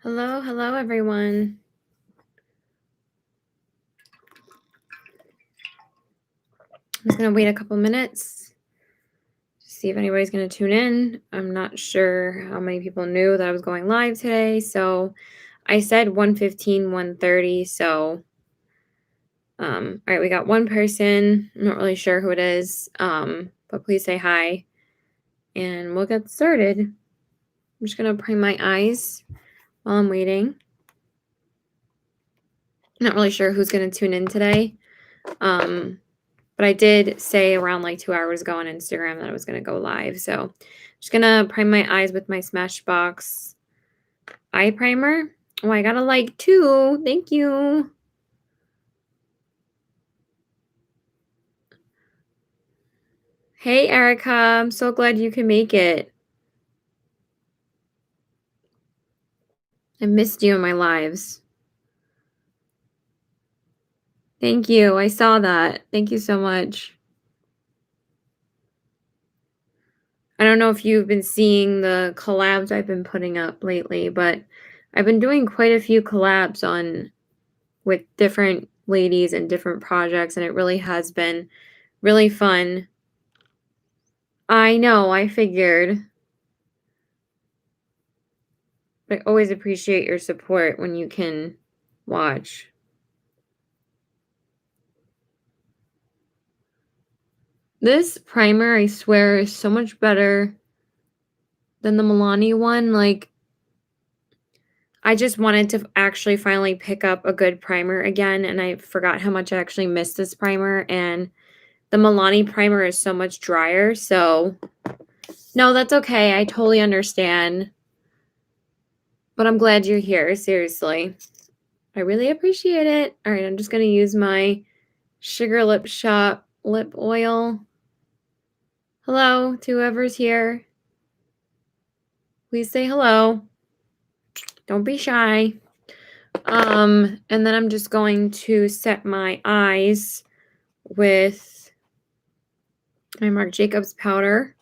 Hello, everyone. I'm just gonna wait a couple minutes to see if anybody's gonna tune in. I'm not sure how many people knew that I was going live today, so I said 1:15, 1:30. So, all right, we got one person. I'm not really sure who it is, but please say hi, and we'll get started. I'm just gonna prime my eyes while I'm waiting. Not really sure who's gonna tune in today. But I did say around like 2 hours ago on Instagram that I was going to go live. So I'm just going to prime my eyes with my Smashbox eye primer. Oh, I got a like 2. Thank you. Hey, Erica. I'm so glad you can make it. I missed you in my lives. Thank you. I saw that. Thank you so much. I don't know if you've been seeing the collabs I've been putting up lately, but I've been doing quite a few collabs on with different ladies and different projects, and it really has been really fun. I know, I figured. I always appreciate your support when you can watch. This primer, I swear, is so much better than the Milani one. Like, I just wanted to actually finally pick up a good primer again, and I forgot how much I actually missed this primer, and the Milani primer is so much drier, so no, that's okay. I totally understand. But I'm glad you're here, seriously. I really appreciate it. All right, I'm just going to use my Sugar Lip Shop lip oil. Hello to whoever's here. Please say hello. Don't be shy. And then I'm just going to set my eyes with my Marc Jacobs powder.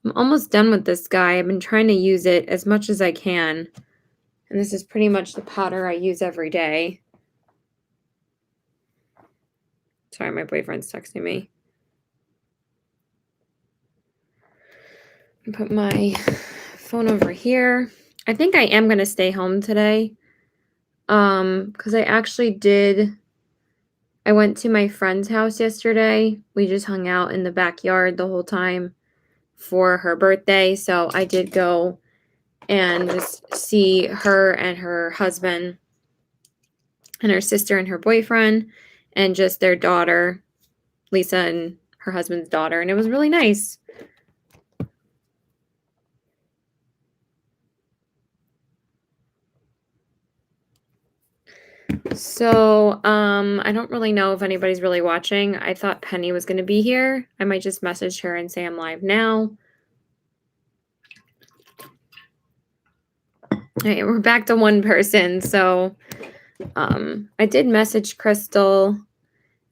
I'm almost done with this guy. I've been trying to use it as much as I can. And this is pretty much the powder I use every day. Sorry, my boyfriend's texting me. Put my phone over here. I think I am going to stay home today. Because I went to my friend's house yesterday. We just hung out in the backyard the whole time for her birthday. So I did go and just see her and her husband and her sister and her boyfriend and just their daughter, Lisa, and her husband's daughter. And it was really nice. So, I don't really know if anybody's really watching. I thought Penny was going to be here. I might just message her and say I'm live now. All right, we're back to one person. So, I did message Crystal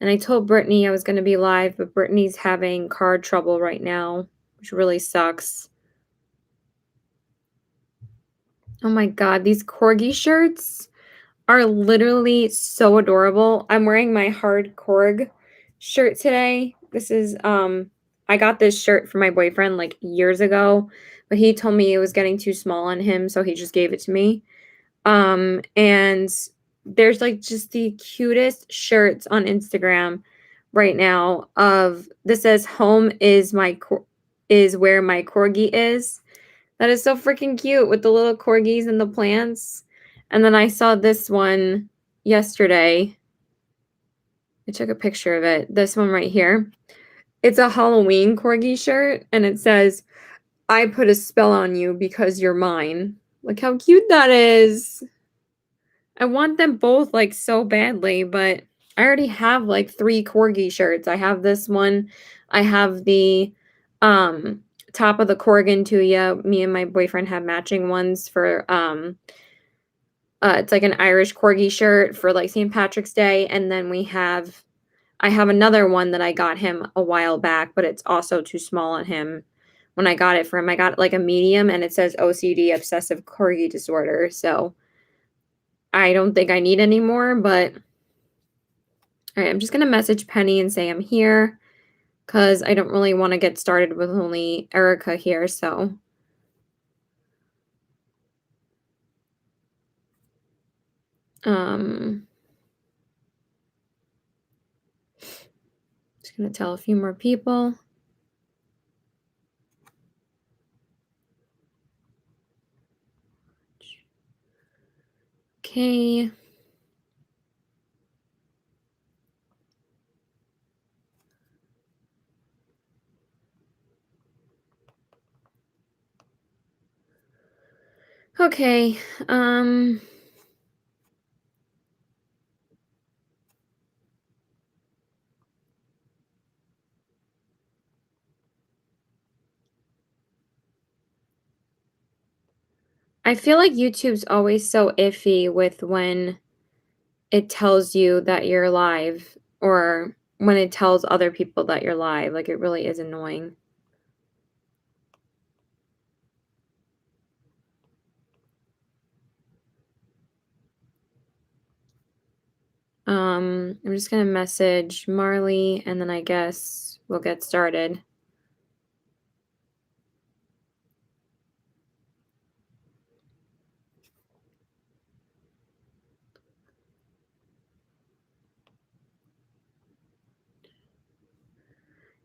and I told Brittany I was going to be live, but Brittany's having car trouble right now, which really sucks. Oh my God, these corgi shirts are literally so adorable. I'm wearing my hard Korg shirt today. This is I got this shirt for my boyfriend like years ago, but he told me it was getting too small on him, so he just gave it to me. And there's like just the cutest shirts on Instagram right now of this says home is where my corgi is. That is so freaking cute with the little corgis and the plants. And then I saw this one yesterday. I took a picture of it. This one right here. It's a Halloween corgi shirt, and it says, I put a spell on you because you're mine. Look how cute that is. I want them both like so badly, but I already have like 3 corgi shirts. I have this one. I have the top of the Corgan Tuya. Me and my boyfriend have matching ones for it's like an Irish corgi shirt for like St. Patrick's Day, and then I have another one that I got him a while back, but it's also too small on him, when I got it for him. I got like a medium and it says OCD, obsessive corgi disorder. So I don't think I need any more, but all right, I'm just going to message Penny and say I'm here because I don't really want to get started with only Erica here. So just going to tell a few more people. Okay. Okay. I feel like YouTube's always so iffy with when it tells you that you're live or when it tells other people that you're live. Like, it really is annoying. I'm just gonna message Marley and then I guess we'll get started.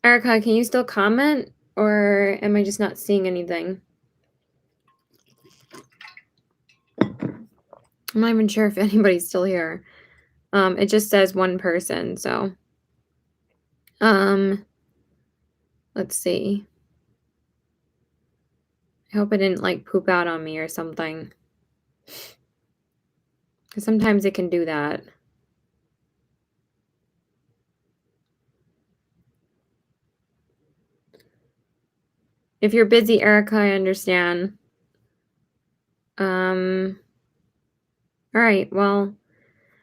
Erica, can you still comment or am I just not seeing anything? I'm not even sure if anybody's still here. It just says one person, so let's see. I hope I didn't like poop out on me or something. Because sometimes it can do that. If you're busy, Erica, I understand. All right, well,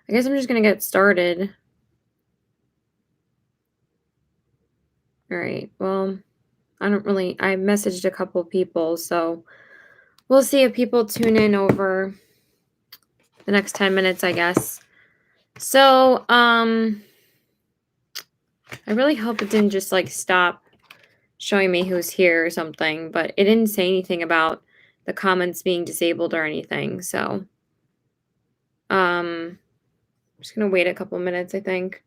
I guess I'm just gonna get started. All right, well, I messaged a couple people, so we'll see if people tune in over the next 10 minutes, I guess. So, I really hope it didn't just like stop showing me who's here or something, but it didn't say anything about the comments being disabled or anything. So, I'm just gonna wait a couple minutes, I think.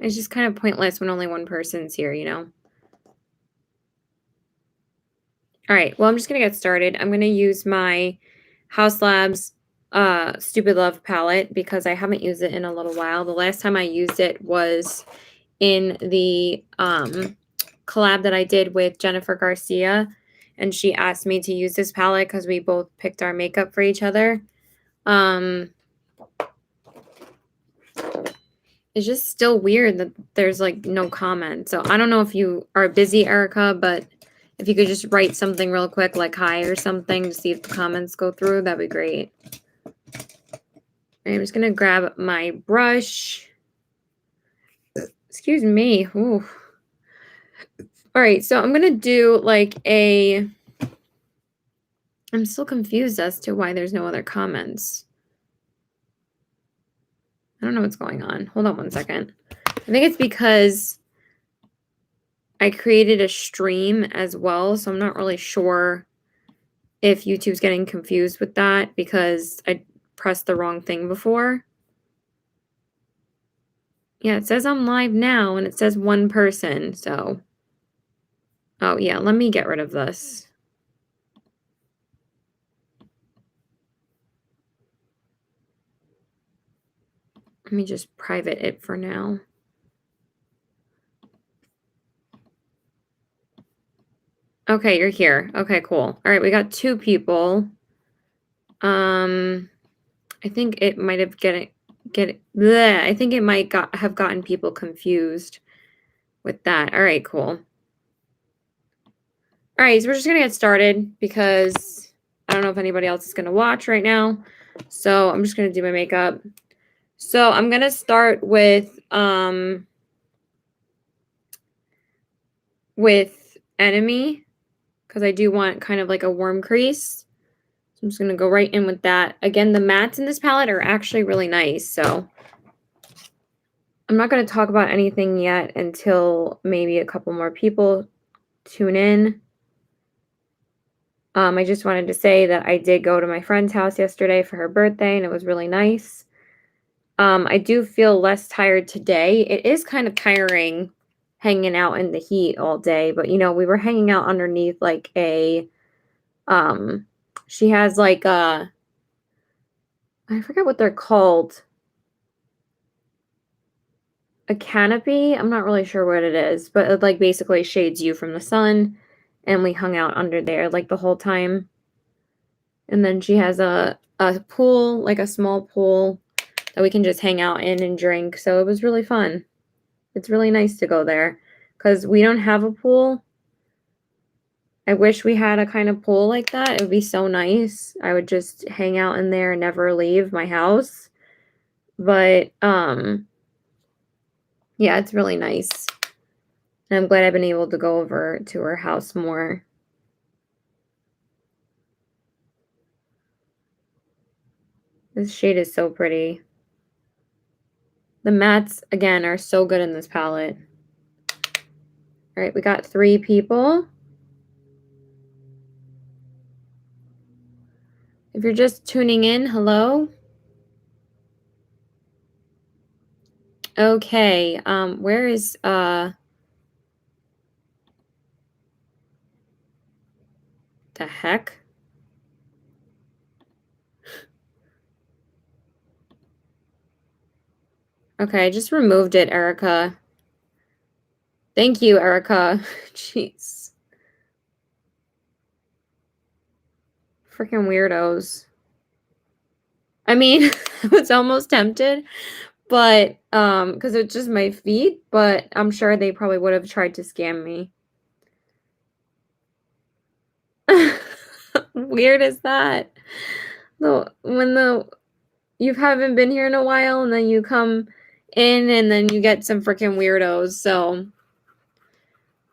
It's just kind of pointless when only one person's here, you know? All right, well, I'm just gonna get started. I'm gonna use my House Labs Stupid Love palette because I haven't used it in a little while. The last time I used it was in the collab that I did with Jennifer Garcia, and she asked me to use this palette because we both picked our makeup for each other. It's just still weird that there's like no comment. So I don't know if you are busy, Erica, but if you could just write something real quick, like hi or something, to see if the comments go through, that'd be great. I'm just gonna grab my brush. Excuse me. Ooh. All right, so I'm gonna do like I'm still confused as to why there's no other comments. I don't know what's going on. Hold on one second. I think it's because I created a stream as well, so I'm not really sure if YouTube's getting confused with that because I pressed the wrong thing before. Yeah, it says I'm live now and it says one person, so. Oh, yeah, let me get rid of this. Let me just private it for now. Okay, you're here. Okay, cool. All right, we got 2 people. I think it might have I think it might have gotten people confused with that. All right, cool. All right, so we're just gonna get started because I don't know if anybody else is gonna watch right now. So I'm just going to do my makeup. So I'm going to start with Enemy, because I do want kind of like a warm crease. So I'm just going to go right in with that. Again, the mattes in this palette are actually really nice. So I'm not going to talk about anything yet until maybe a couple more people tune in. I just wanted to say that I did go to my friend's house yesterday for her birthday, and it was really nice. I do feel less tired today. It is kind of tiring hanging out in the heat all day, but you know, we were hanging out underneath like a she has like I forget what they're called. A canopy. I'm not really sure what it is, but it like basically shades you from the sun, and we hung out under there like the whole time. And then she has a pool, like a small pool that we can just hang out in and drink. So it was really fun. It's really nice to go there because we don't have a pool. I wish we had a kind of pool like that. It would be so nice. I would just hang out in there and never leave my house. But yeah, it's really nice. And I'm glad I've been able to go over to her house more. This shade is so pretty. The mattes, again, are so good in this palette. All right, we got 3 people. If you're just tuning in, hello. Okay, where is, the heck? Okay, I just removed it, Erica. Thank you, Erica. Jeez. Freaking weirdos. I mean, I was almost tempted, but, because it's just my feet, but I'm sure they probably would have tried to scam me. Weird is that? You haven't been here in a while, and then you come in, and then you get some freaking weirdos, so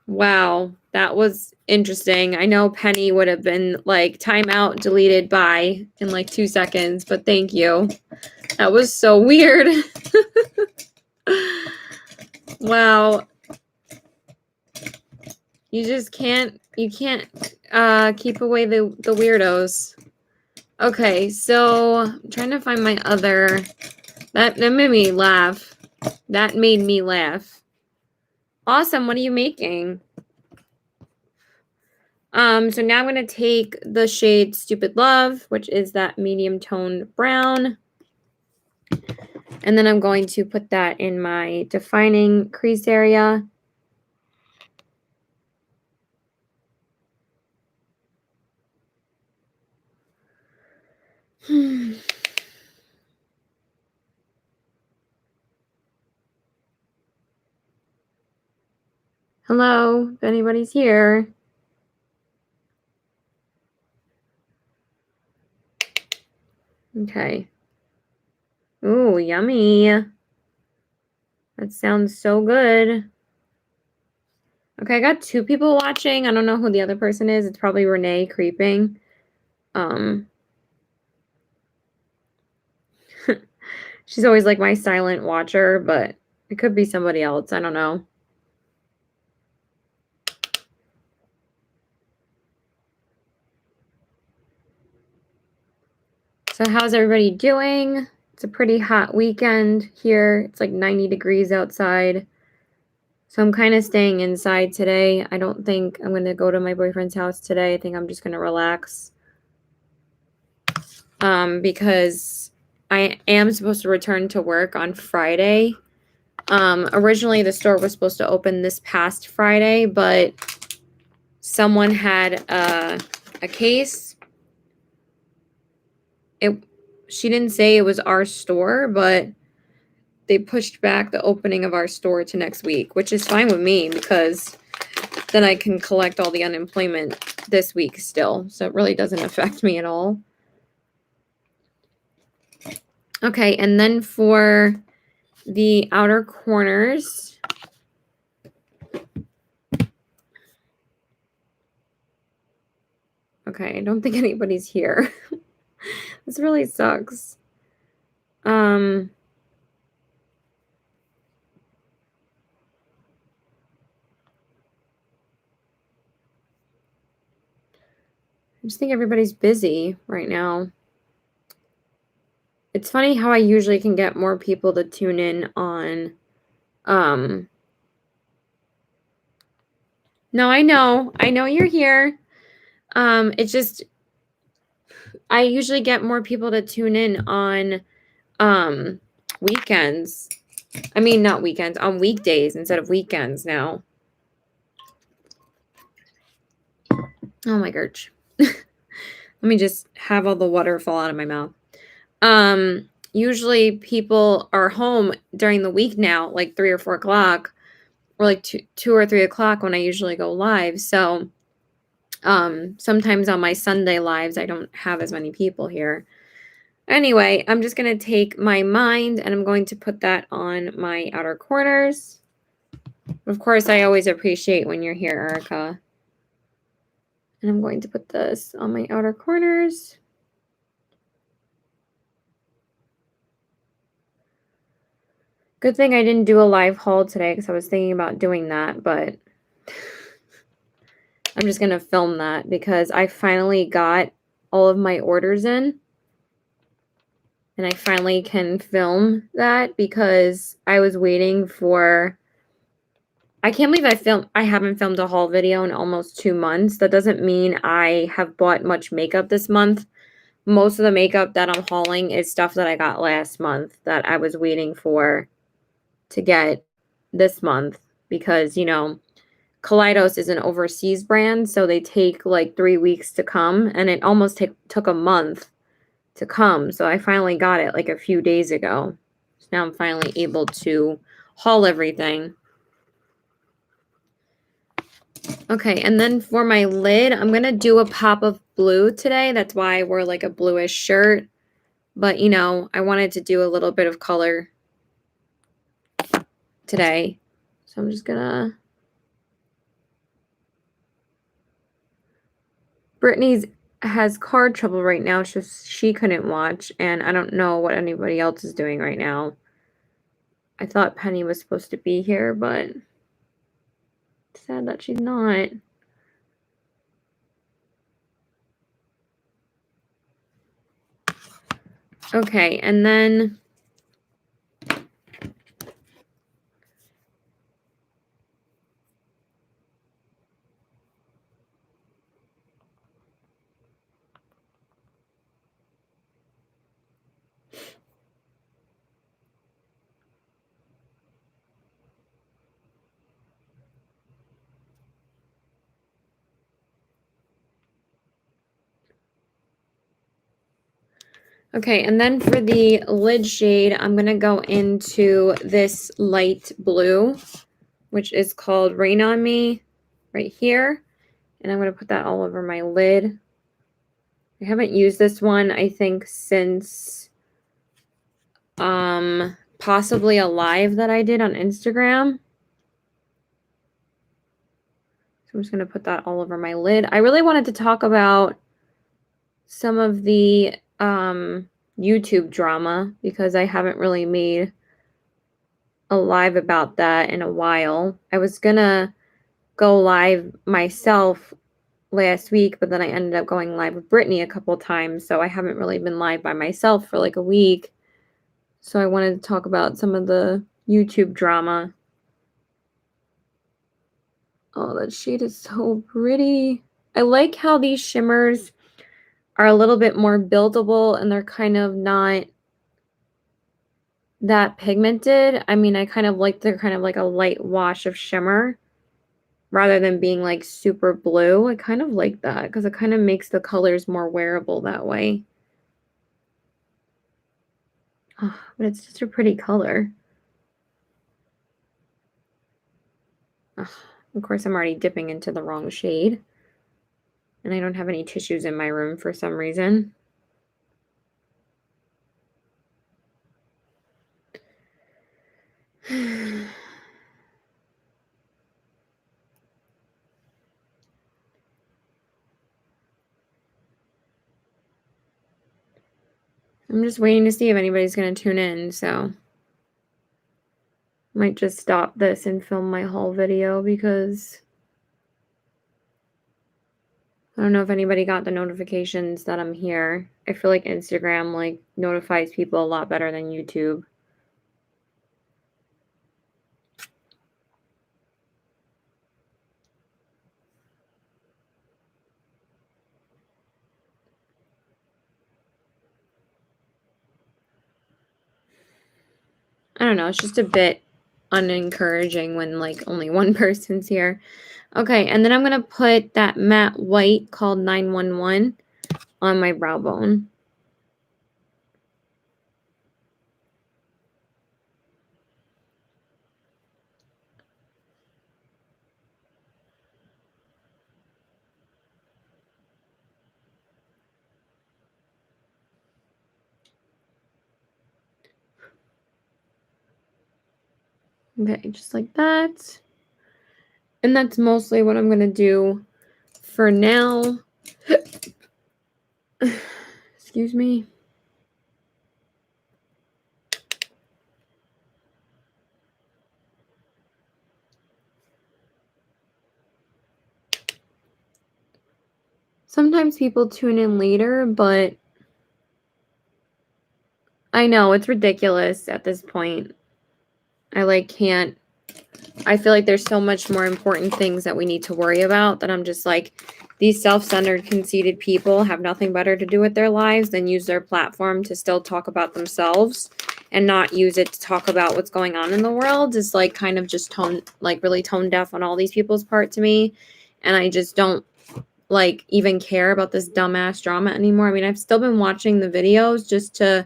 wow, that was interesting. I know Penny would have been like, timeout, deleted by in like 2 seconds, but thank you. That was so weird. Wow. You can't keep away the weirdos. Okay, so I'm trying to find my other, that made me laugh. That made me laugh. Awesome, what are you making? So now I'm going to take the shade Stupid Love, which is that medium tone brown. And then I'm going to put that in my defining crease area. Hello, if anybody's here. Okay. Ooh, yummy. That sounds so good. Okay, I got 2 people watching. I don't know who the other person is. It's probably Renee creeping. She's always like my silent watcher, but it could be somebody else. I don't know. So how's everybody doing? It's a pretty hot weekend here. It's like 90 degrees outside. So I'm kind of staying inside today. I don't think I'm going to go to my boyfriend's house today. I think I'm just going to relax. Because I am supposed to return to work on Friday. Originally the store was supposed to open this past Friday, but someone had a case. She didn't say it was our store, but they pushed back the opening of our store to next week, which is fine with me because then I can collect all the unemployment this week still. So it really doesn't affect me at all. Okay, and then for the outer corners, okay, I don't think anybody's here. This really sucks. I just think everybody's busy right now. It's funny how I usually can get more people to tune in on, no, I know you're here. It's just, I usually get more people to tune in on, weekends. I mean, not weekends, on weekdays instead of weekends now. Oh my gosh. Let me just have all the water fall out of my mouth. Usually people are home during the week now, like 3 or 4 o'clock, or like 2 or 3 o'clock when I usually go live. So, sometimes on my Sunday lives, I don't have as many people here. Anyway, I'm just going to take my mind and I'm going to put that on my outer corners. Of course, I always appreciate when you're here, Erica. And I'm going to put this on my outer corners. Good thing I didn't do a live haul today because I was thinking about doing that, but I'm just going to film that because I finally got all of my orders in. And I finally can film that because I was waiting for, I can't believe I haven't filmed a haul video in almost 2 months. That doesn't mean I have bought much makeup this month. Most of the makeup that I'm hauling is stuff that I got last month that I was waiting for to get this month because, Kaleidos is an overseas brand, so they take like 3 weeks to come, and it almost took a month to come. So I finally got it like a few days ago. So now I'm finally able to haul everything. Okay, and then for my lid, I'm going to do a pop of blue today. That's why I wore like a bluish shirt. But, I wanted to do a little bit of color today. So I'm just going to... Brittany's has car trouble right now. She couldn't watch, and I don't know what anybody else is doing right now. I thought Penny was supposed to be here, but sad that she's not. Okay, and then okay, and then for the lid shade, I'm going to go into this light blue, which is called Rain on Me right here. And I'm going to put that all over my lid. I haven't used this one, I think, since possibly a live that I did on Instagram. So I'm just going to put that all over my lid. I really wanted to talk about some of the YouTube drama because I haven't really made a live about that in a while. I was gonna go live myself last week, but then I ended up going live with Brittany a couple times, so I haven't really been live by myself for like a week. So I wanted to talk about some of the YouTube drama. Oh, that shade is so pretty. I like how these shimmers are a little bit more buildable and they're kind of not that pigmented. I mean, I kind of like they're kind of like a light wash of shimmer rather than being like super blue. I kind of like that because it kind of makes the colors more wearable that way. Oh, but it's just a pretty color. Oh, of course, I'm already dipping into the wrong shade. And I don't have any tissues in my room for some reason. I'm just waiting to see if anybody's going to tune in, so might just stop this and film my whole video because I don't know if anybody got the notifications that I'm here. I feel like Instagram like notifies people a lot better than YouTube. I don't know, it's just a bit unencouraging when like only one person's here. Okay, and then I'm going to put that matte white called 911 on my brow bone. Okay, just like that. And that's mostly what I'm going to do for now. Excuse me. Sometimes people tune in later, but I know it's ridiculous at this point. I feel like there's so much more important things that we need to worry about that I'm just like, these self-centered, conceited people have nothing better to do with their lives than use their platform to still talk about themselves and not use it to talk about what's going on in the world is like kind of just really tone deaf on all these people's part to me. And I just don't like even care about this dumbass drama anymore. I mean, I've still been watching the videos just to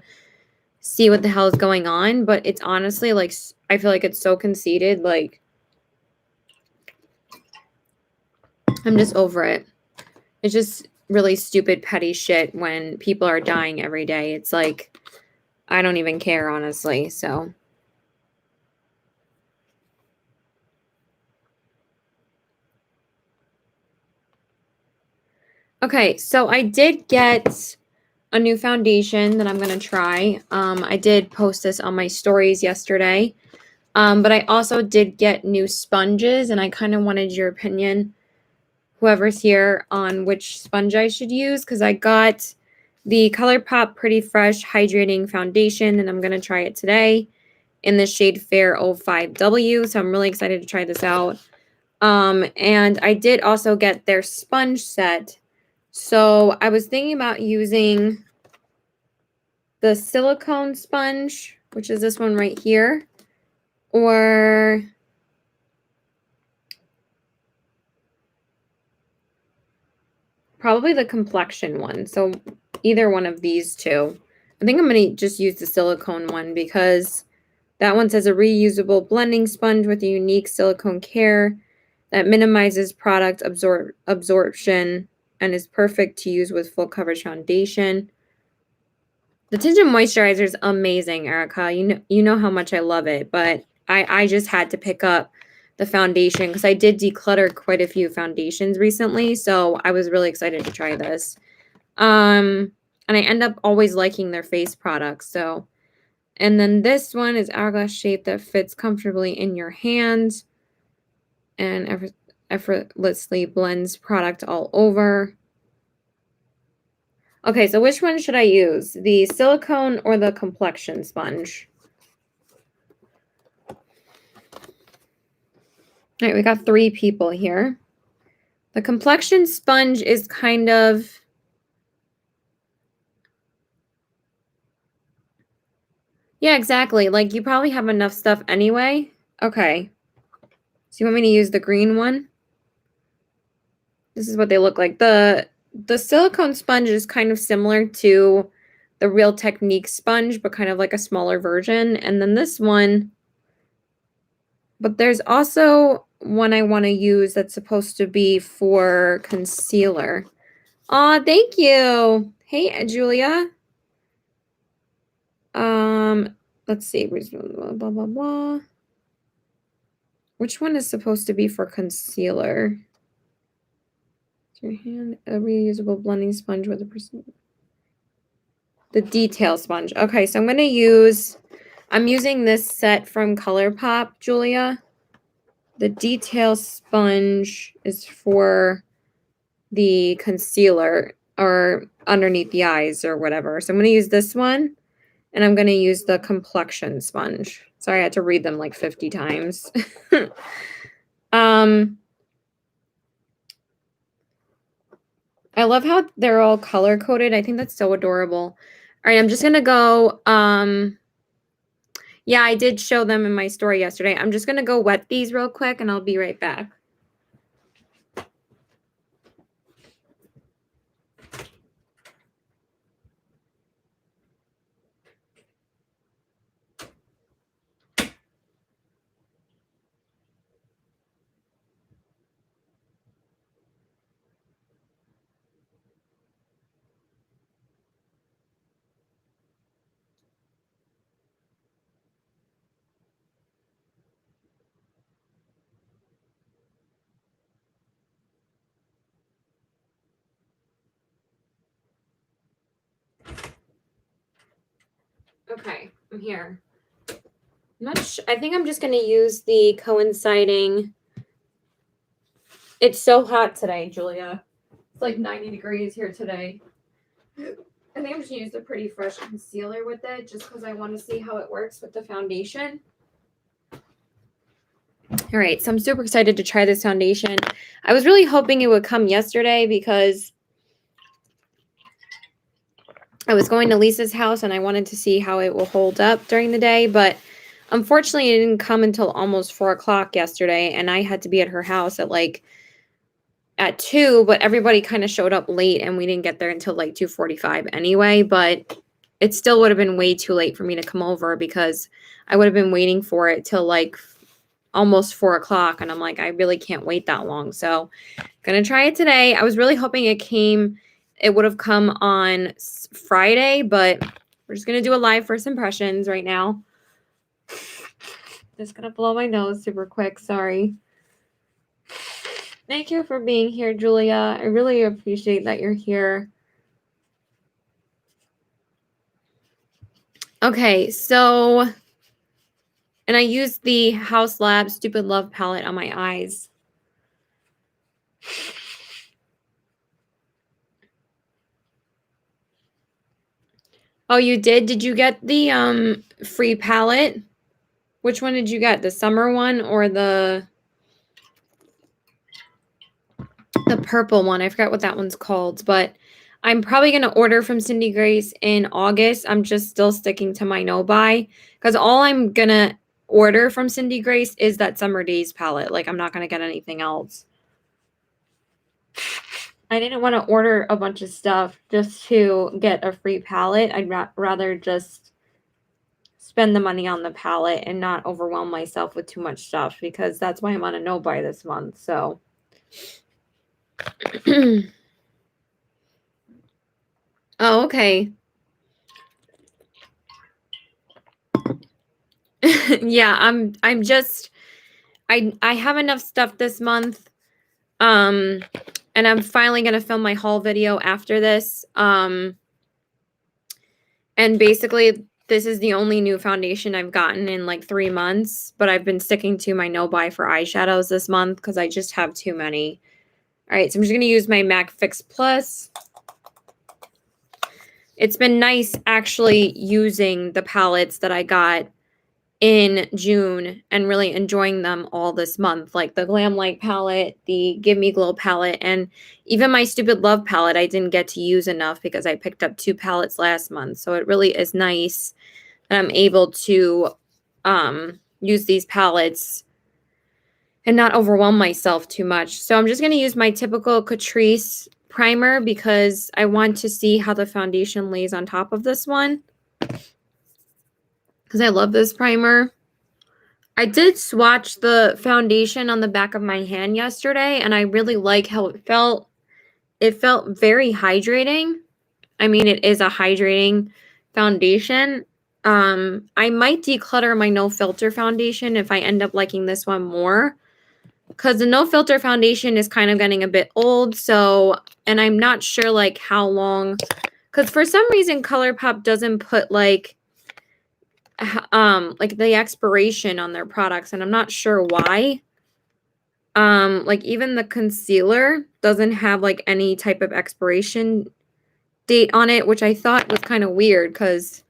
see what the hell is going on, but it's honestly like, I feel like it's so conceited. Like, I'm just over it. It's just really stupid, petty shit when people are dying every day. It's like, I don't even care, honestly. So, okay. So I did get a new foundation that I'm going to try. I did post this on my stories yesterday. But I also did get new sponges, and I kind of wanted your opinion, whoever's here, on which sponge I should use, because I got the ColourPop Pretty Fresh Hydrating Foundation, and I'm going to try it today in the shade Fair 05W, so I'm really excited to try this out. And I did also get their sponge set, so I was thinking about using the silicone sponge, which is this one right here, or probably the complexion one. So either one of these two. I think I'm going to just use the silicone one because that one says a reusable blending sponge with a unique silicone care that minimizes product absorption and is perfect to use with full coverage foundation. The tinted moisturizer is amazing, Erica. You know how much I love it, but I just had to pick up the foundation because I did declutter quite a few foundations recently, so I was really excited to try this. And I end up always liking their face products. So, and then this one is hourglass shape that fits comfortably in your hand and effortlessly blends product all over. Okay, so which one should I use? The silicone or the complexion sponge? All right, we got 3 people here. The complexion sponge is kind of... Yeah, exactly. Like, you probably have enough stuff anyway. Okay. So you want me to use the green one? This is what they look like. The silicone sponge is kind of similar to the Real Technique sponge, but kind of like a smaller version. And then this one, but there's also one I want to use that's supposed to be for concealer. Aw, thank you. Hey, Julia. Let's see. Blah, blah, blah. Which one is supposed to be for concealer? Your hand, a reusable blending sponge with a the detail sponge. Okay, so I'm using this set from ColourPop, Julia. The detail sponge is for the concealer or underneath the eyes or whatever. So I'm going to use this one, and I'm going to use the Complexion Sponge. Sorry, I had to read them like 50 times. I love how they're all color coded. I think that's so adorable. All right, I'm just going to go yeah, I did show them in my story yesterday. I'm just going to go wet these real quick and I'll be right back. Okay, I'm here. I think I'm just going to use the coinciding. It's so hot today, Julia. It's like 90 degrees here today. I think I'm just going to use the Pretty Fresh concealer with it just because I want to see how it works with the foundation. All right, so I'm super excited to try this foundation. I was really hoping it would come yesterday because I was going to Lisa's house and I wanted to see how it will hold up during the day, but unfortunately it didn't come until almost 4 o'clock yesterday, and I had to be at her house at 2, but everybody kind of showed up late and we didn't get there until like 2:45 anyway, but it still would have been way too late for me to come over because I would have been waiting for it till like almost 4 o'clock, and I'm like, I really can't wait that long, so I'm gonna try it today. I was really hoping it would have come on Friday, but we're just going to do a live first impressions right now. Just going to blow my nose super quick. Sorry. Thank you for being here, Julia. I really appreciate that you're here. Okay, so, and I used the House Lab Stupid Love palette on my eyes. Oh, you did? Did you get the free palette? Which one did you get? The summer one or the purple one? I forgot what that one's called, but I'm probably going to order from Cindy Grace in August. I'm just still sticking to my no buy because all I'm going to order from Cindy Grace is that Summer Days palette. Like, I'm not going to get anything else. I didn't want to order a bunch of stuff just to get a free palette. I'd rather just spend the money on the palette and not overwhelm myself with too much stuff because that's why I'm on a no buy this month. So oh, okay. Yeah, I'm just I have enough stuff this month. And I'm finally going to film my haul video after this. And basically this is the only new foundation I've gotten in like 3 months, but I've been sticking to my no buy for eyeshadows this month because I just have too many. All right, so I'm just going to use my MAC Fix Plus. It's been nice actually using the palettes that I got in June and really enjoying them all this month, like the Glam Light palette, the Give Me Glow palette, and even my Stupid Love palette I didn't get to use enough because I picked up 2 palettes last month. So it really is nice that I'm able to use these palettes and not overwhelm myself too much. So I'm just going to use my typical Catrice primer because I want to see how the foundation lays on top of this one, because I love this primer. I did swatch the foundation on the back of my hand yesterday, and I really like how it felt. It felt very hydrating. I mean, it is a hydrating foundation. I might declutter my no filter foundation if I end up liking this one more. Because the no filter foundation is kind of getting a bit old. So, and I'm not sure like how long. Because for some reason ColourPop doesn't put like the expiration on their products, and I'm not sure why. Like even the concealer doesn't have like any type of expiration date on it, which I thought was kind of weird because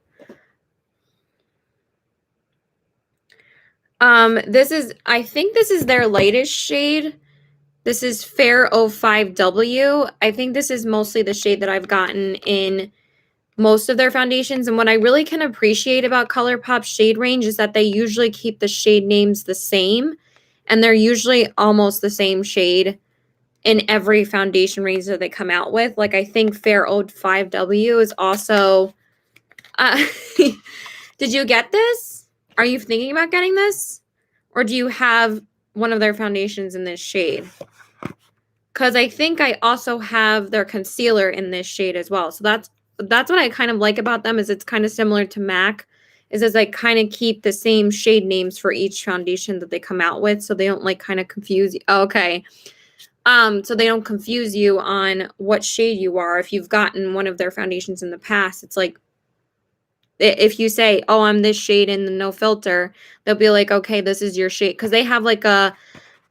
I think this is their latest shade. This is Fair 05W. I think this is mostly the shade that I've gotten in most of their foundations. And what I really can appreciate about ColourPop's shade range is that they usually keep the shade names the same. And they're usually almost the same shade in every foundation range that they come out with. Like I think Fair 05W is also... Did you get this? Are you thinking about getting this? Or do you have one of their foundations in this shade? Because I think I also have their concealer in this shade as well. So that's what I kind of like about them, is it's kind of similar to MAC, is as I kind of keep the same shade names for each foundation that they come out with, so they don't like kind of confuse you. Oh, okay. So they don't confuse you on what shade you are. If you've gotten one of their foundations in the past, it's like, if you say, oh, I'm this shade in the no filter, they'll be like, okay, this is your shade. Because they have like a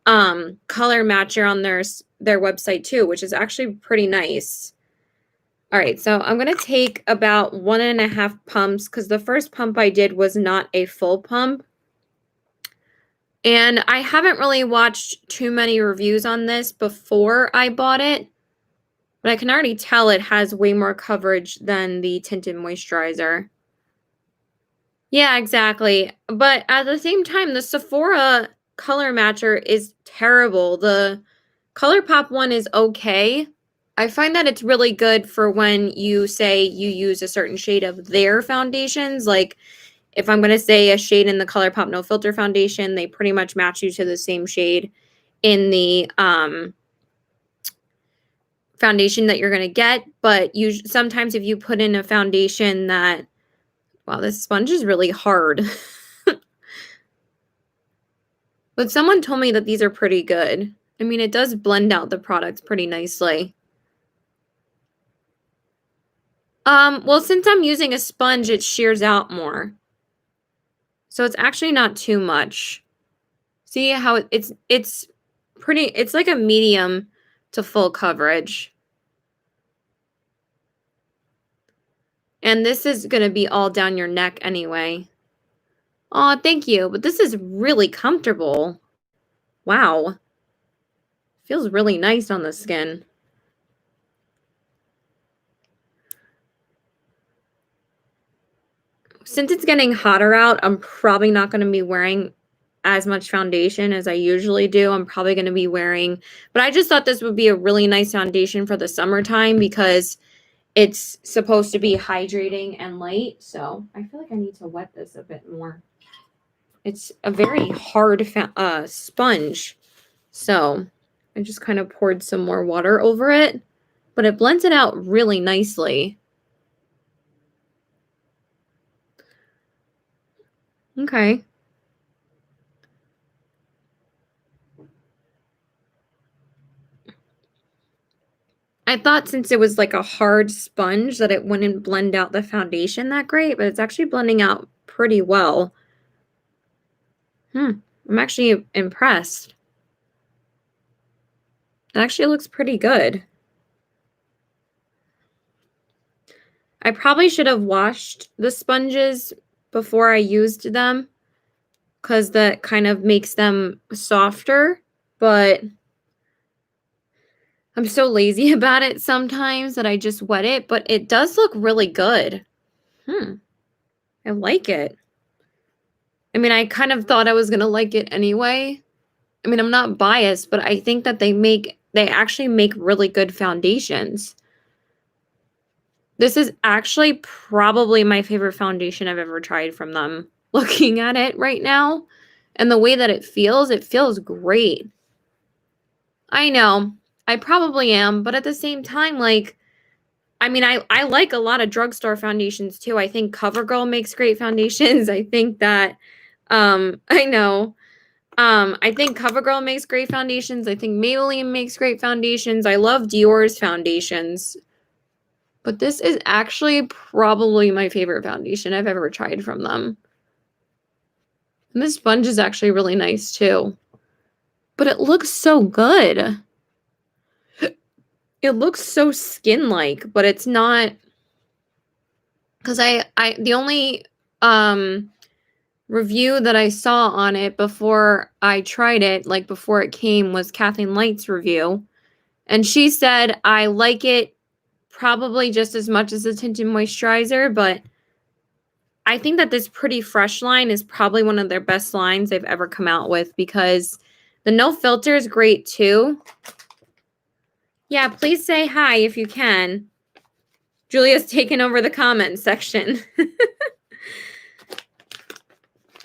color matcher on their website too, which is actually pretty nice. All right, so I'm going to take about 1.5 pumps because the first pump I did was not a full pump. And I haven't really watched too many reviews on this before I bought it, but I can already tell it has way more coverage than the tinted moisturizer. Yeah, exactly. But at the same time, the Sephora color matcher is terrible. The ColourPop one is okay. I find that it's really good for when you say you use a certain shade of their foundations. Like if I'm going to say a shade in the ColourPop No Filter foundation, they pretty much match you to the same shade in the foundation that you're going to get. But sometimes if you put in a foundation that, wow, this sponge is really hard. But someone told me that these are pretty good. I mean, it does blend out the products pretty nicely. Well, since I'm using a sponge, it shears out more. So it's actually not too much. See how it's pretty, it's like a medium to full coverage. And this is going to be all down your neck anyway. Oh, thank you. But this is really comfortable. Wow. Feels really nice on the skin. Since it's getting hotter out, I'm probably not going to be wearing as much foundation as I usually do. I'm probably going to be wearing, but I just thought this would be a really nice foundation for the summertime because it's supposed to be hydrating and light. So I feel like I need to wet this a bit more. It's a very hard sponge. So I just kind of poured some more water over it, but it blends it out really nicely. Okay. I thought since it was like a hard sponge that it wouldn't blend out the foundation that great, but it's actually blending out pretty well. I'm actually impressed. It actually looks pretty good. I probably should have washed the sponges before I used them because that kind of makes them softer, but I'm so lazy about it sometimes that I just wet it, but it does look really good. I like it. I mean, I kind of thought I was going to like it anyway. I mean, I'm not biased, but I think that they actually make really good foundations. This is actually probably my favorite foundation I've ever tried from them. Looking at it right now and the way that it feels great. I know, I probably am, but at the same time, like, I mean, I like a lot of drugstore foundations too. I think CoverGirl makes great foundations. I think that I know. I think CoverGirl makes great foundations. I think Maybelline makes great foundations. I love Dior's foundations. But this is actually probably my favorite foundation I've ever tried from them. And this sponge is actually really nice too. But it looks so good. It looks so skin-like, but it's not, because the only review that I saw on it before I tried it, like before it came, was Kathleen Light's review. And she said, I like it probably just as much as the tinted moisturizer, but I think that this Pretty Fresh line is probably one of their best lines they've ever come out with, because the no filter is great too. Yeah, please say hi if you can. Julia's taken over the comments section.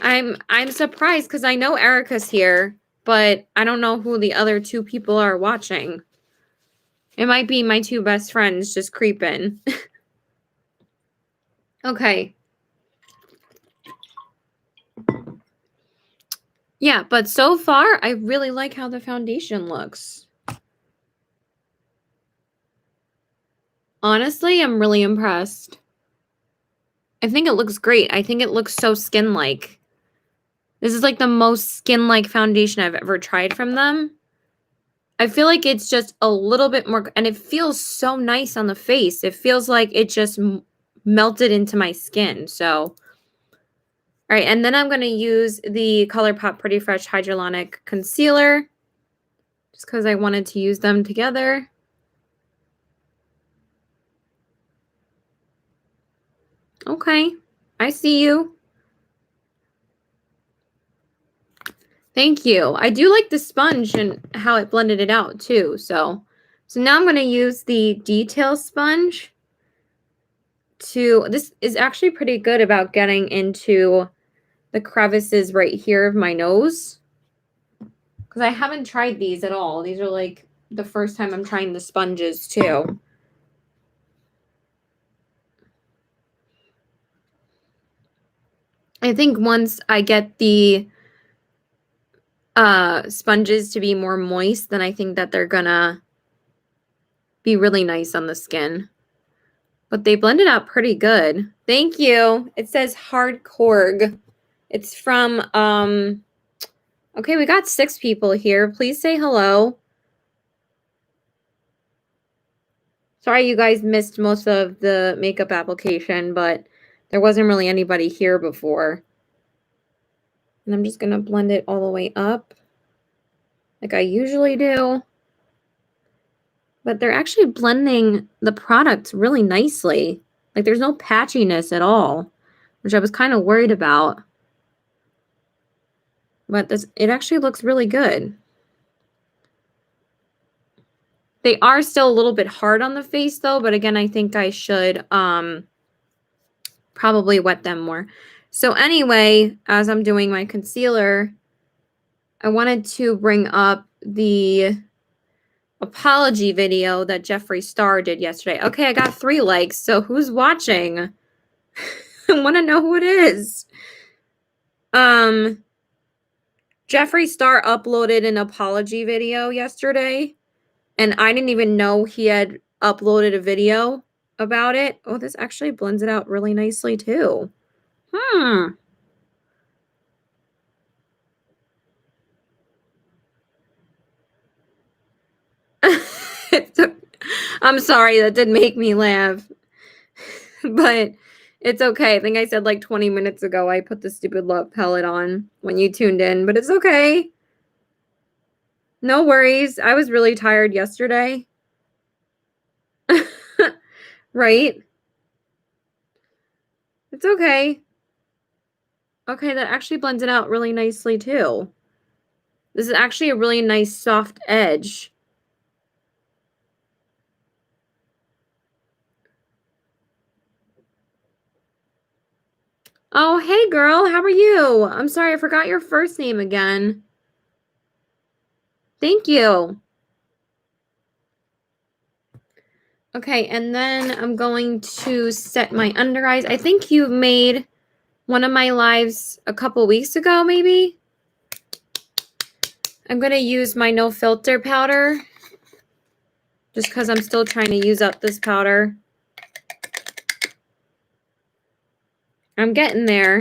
I'm surprised because I know Erica's here, but I don't know who the other two people are watching. It might be my two best friends just creeping. Okay. Yeah, but so far, I really like how the foundation looks. Honestly, I'm really impressed. I think it looks great. I think it looks so skin-like. This is like the most skin-like foundation I've ever tried from them. I feel like it's just a little bit more, and it feels so nice on the face. It feels like it just melted into my skin. So, all right, and then I'm going to use the ColourPop Pretty Fresh Hyaluronic Concealer, just because I wanted to use them together. Okay, I see you. Thank you. I do like the sponge and how it blended it out too. So now I'm going to use the detail sponge this is actually pretty good about getting into the crevices right here of my nose, because I haven't tried these at all. These are like the first time I'm trying the sponges too. I think once I get the sponges to be more moist, then I think that they're gonna be really nice on the skin. But they blended out pretty good. Thank you. It says Hard Korg. It's from okay, we got 6 people here. Please say hello. Sorry you guys missed most of the makeup application, but there wasn't really anybody here before. And I'm just going to blend it all the way up like I usually do. But they're actually blending the products really nicely. Like there's no patchiness at all, which I was kind of worried about. But it actually looks really good. They are still a little bit hard on the face though, but again, I think I should probably wet them more. So anyway, as I'm doing my concealer, I wanted to bring up the apology video that Jeffree Star did yesterday. Okay, I got 3 likes, so who's watching? I want to know who it is. Jeffree Star uploaded an apology video yesterday, and I didn't even know he had uploaded a video about it. Oh, this actually blends it out really nicely too. I'm sorry, that did make me laugh. But it's okay. I think I said like 20 minutes ago I put the stupid love palette on when you tuned in, but it's okay. No worries. I was really tired yesterday. Right? It's okay. Okay, that actually blends it out really nicely too. This is actually a really nice soft edge. Oh, hey girl, how are you? I'm sorry, I forgot your first name again. Thank you. Okay, and then I'm going to set my under eyes. I think you made one of my lives a couple weeks ago, maybe? I'm going to use my no filter powder just because I'm still trying to use up this powder. I'm getting there.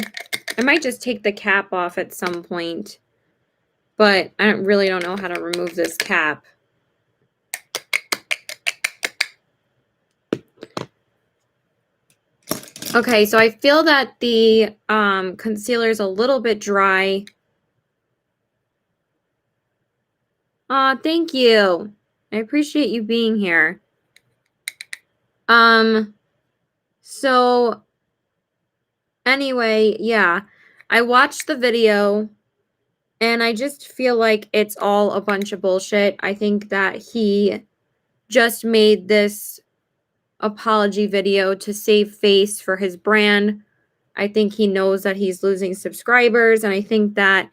I might just take the cap off at some point, but I really don't know how to remove this cap. Okay, so I feel that the concealer is a little bit dry. Aw, thank you. I appreciate you being here. So anyway, yeah, I watched the video and I just feel like it's all a bunch of bullshit. I think that he just made this apology video to save face for his brand. I think he knows that he's losing subscribers, and I think that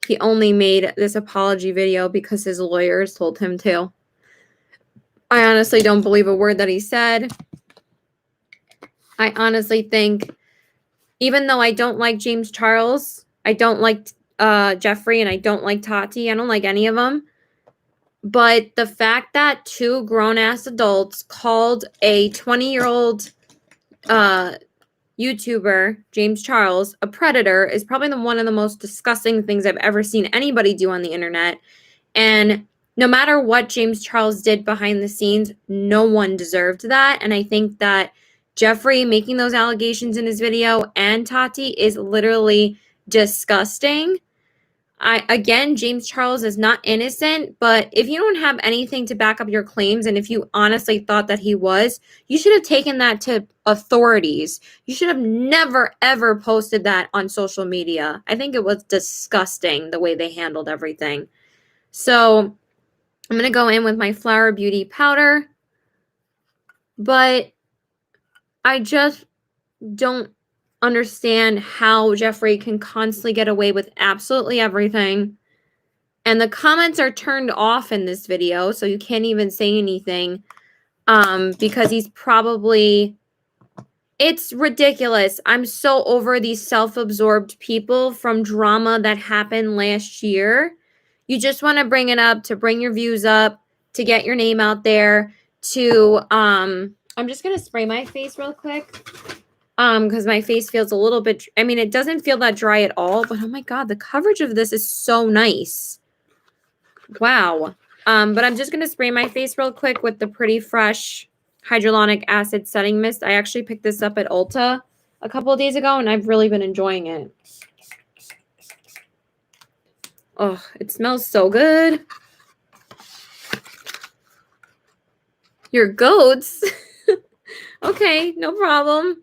he only made this apology video because his lawyers told him to. I honestly don't believe a word that he said. I honestly think, even though I don't like James Charles, I don't like Jeffrey, and I don't like Tati, I don't like any of them. But the fact that two grown-ass adults called a 20-year-old YouTuber, James Charles, a predator is probably one of the most disgusting things I've ever seen anybody do on the internet. And no matter what James Charles did behind the scenes, no one deserved that. And I think that Jeffrey making those allegations in his video and Tati is literally disgusting. Again, James Charles is not innocent, but if you don't have anything to back up your claims, and if you honestly thought that he was, you should have taken that to authorities. You should have never, ever posted that on social media. I think it was disgusting the way they handled everything. So I'm going to go in with my Flower Beauty powder, but I just don't understand how Jeffrey can constantly get away with absolutely everything. And the comments are turned off in this video, so you can't even say anything because he's probably... It's ridiculous. I'm so over these self-absorbed people from drama that happened last year. You just want to bring it up to bring your views up, to get your name out there, to... I'm just going to spray my face real quick. Because my face feels a little bit, I mean, it doesn't feel that dry at all, but oh my God, the coverage of this is so nice. Wow. But I'm just going to spray my face real quick with the Pretty Fresh Hyaluronic Acid Setting Mist. I actually picked this up at Ulta a couple of days ago, and I've really been enjoying it. Oh, it smells so good. Your goats? Okay, no problem.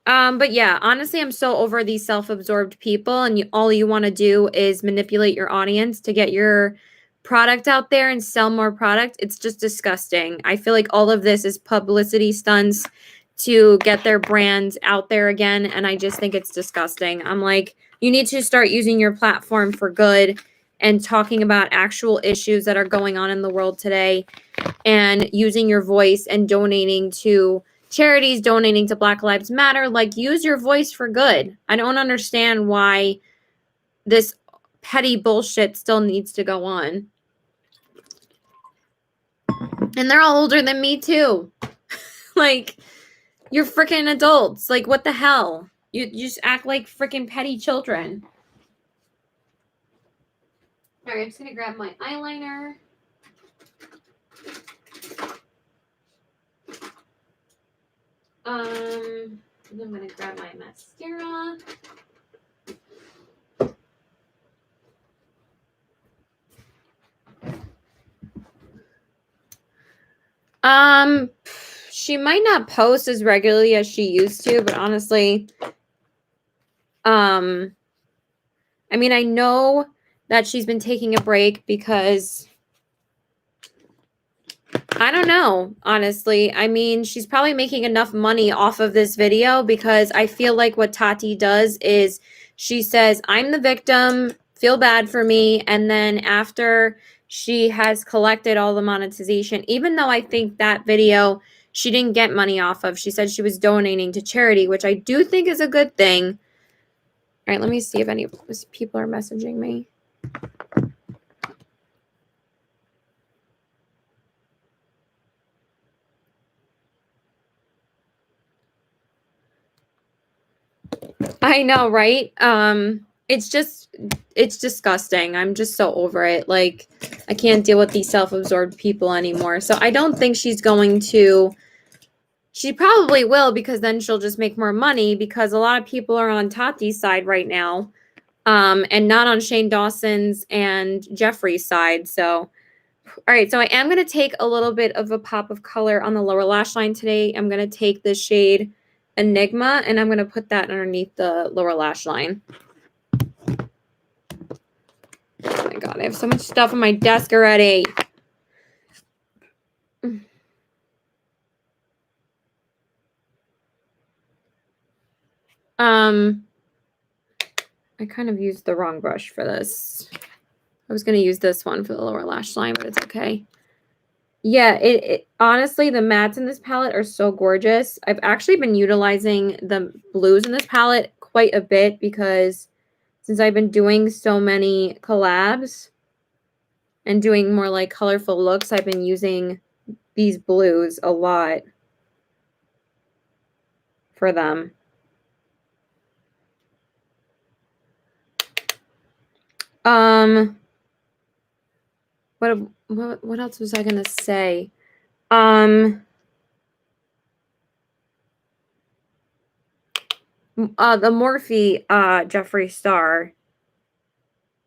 But yeah, honestly, I'm so over these self-absorbed people, and all you want to do is manipulate your audience to get your product out there and sell more product. It's just disgusting. I feel like all of this is publicity stunts to get their brand out there again, and I just think it's disgusting. I'm like, you need to start using your platform for good and talking about actual issues that are going on in the world today, and using your voice and donating to charities, donating to Black Lives Matter. Like, use your voice for good. I don't understand why this petty bullshit still needs to go on. And they're all older than me too. Like, you're freaking adults. Like, what the hell? You just act like freaking petty children. All right, I'm just gonna grab my eyeliner. And I'm gonna grab my mascara. She might not post as regularly as she used to, but honestly, I mean, I know that she's been taking a break because I don't know, honestly. I mean, she's probably making enough money off of this video, because I feel like what Tati does is she says, I'm the victim, feel bad for me. And then after she has collected all the monetization, even though I think that video she didn't get money off of. She said she was donating to charity, which I do think is a good thing. All right, let me see if any people are messaging me. I know, right? It's disgusting. I'm just so over it. Like, I can't deal with these self-absorbed people anymore. So I don't think she's going to. She probably will, because then she'll just make more money, because a lot of people are on Tati's side right now, and not on Shane Dawson's and Jeffrey's side. So, all right. So I am going to take a little bit of a pop of color on the lower lash line today. I'm going to take the shade Enigma, and I'm going to put that underneath the lower lash line. Oh my God, I have so much stuff on my desk already. I kind of used the wrong brush for this. I was going to use this one for the lower lash line, but it's okay. Yeah, it honestly, the mattes in this palette are so gorgeous. I've actually been utilizing the blues in this palette quite a bit, because since I've been doing so many collabs and doing more like colorful looks, I've been using these blues a lot for them. What else was I gonna say? The Morphe Jeffree Star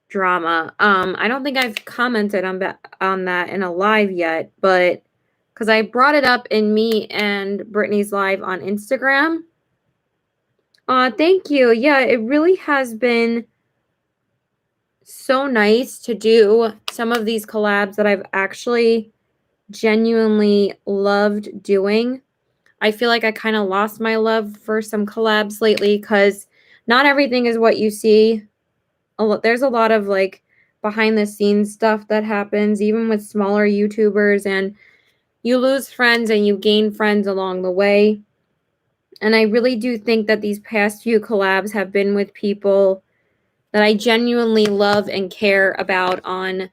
drama. I don't think I've commented on that in a live yet, but because I brought it up in me and Brittany's live on Instagram. Thank you. Yeah, it really has been so nice to do some of these collabs that I've actually genuinely loved doing. I feel like I kind of lost my love for some collabs lately, because not everything is what you see. There's a lot of like behind the scenes stuff that happens, even with smaller YouTubers, and you lose friends and you gain friends along the way. And I really do think that these past few collabs have been with people that I genuinely love and care about on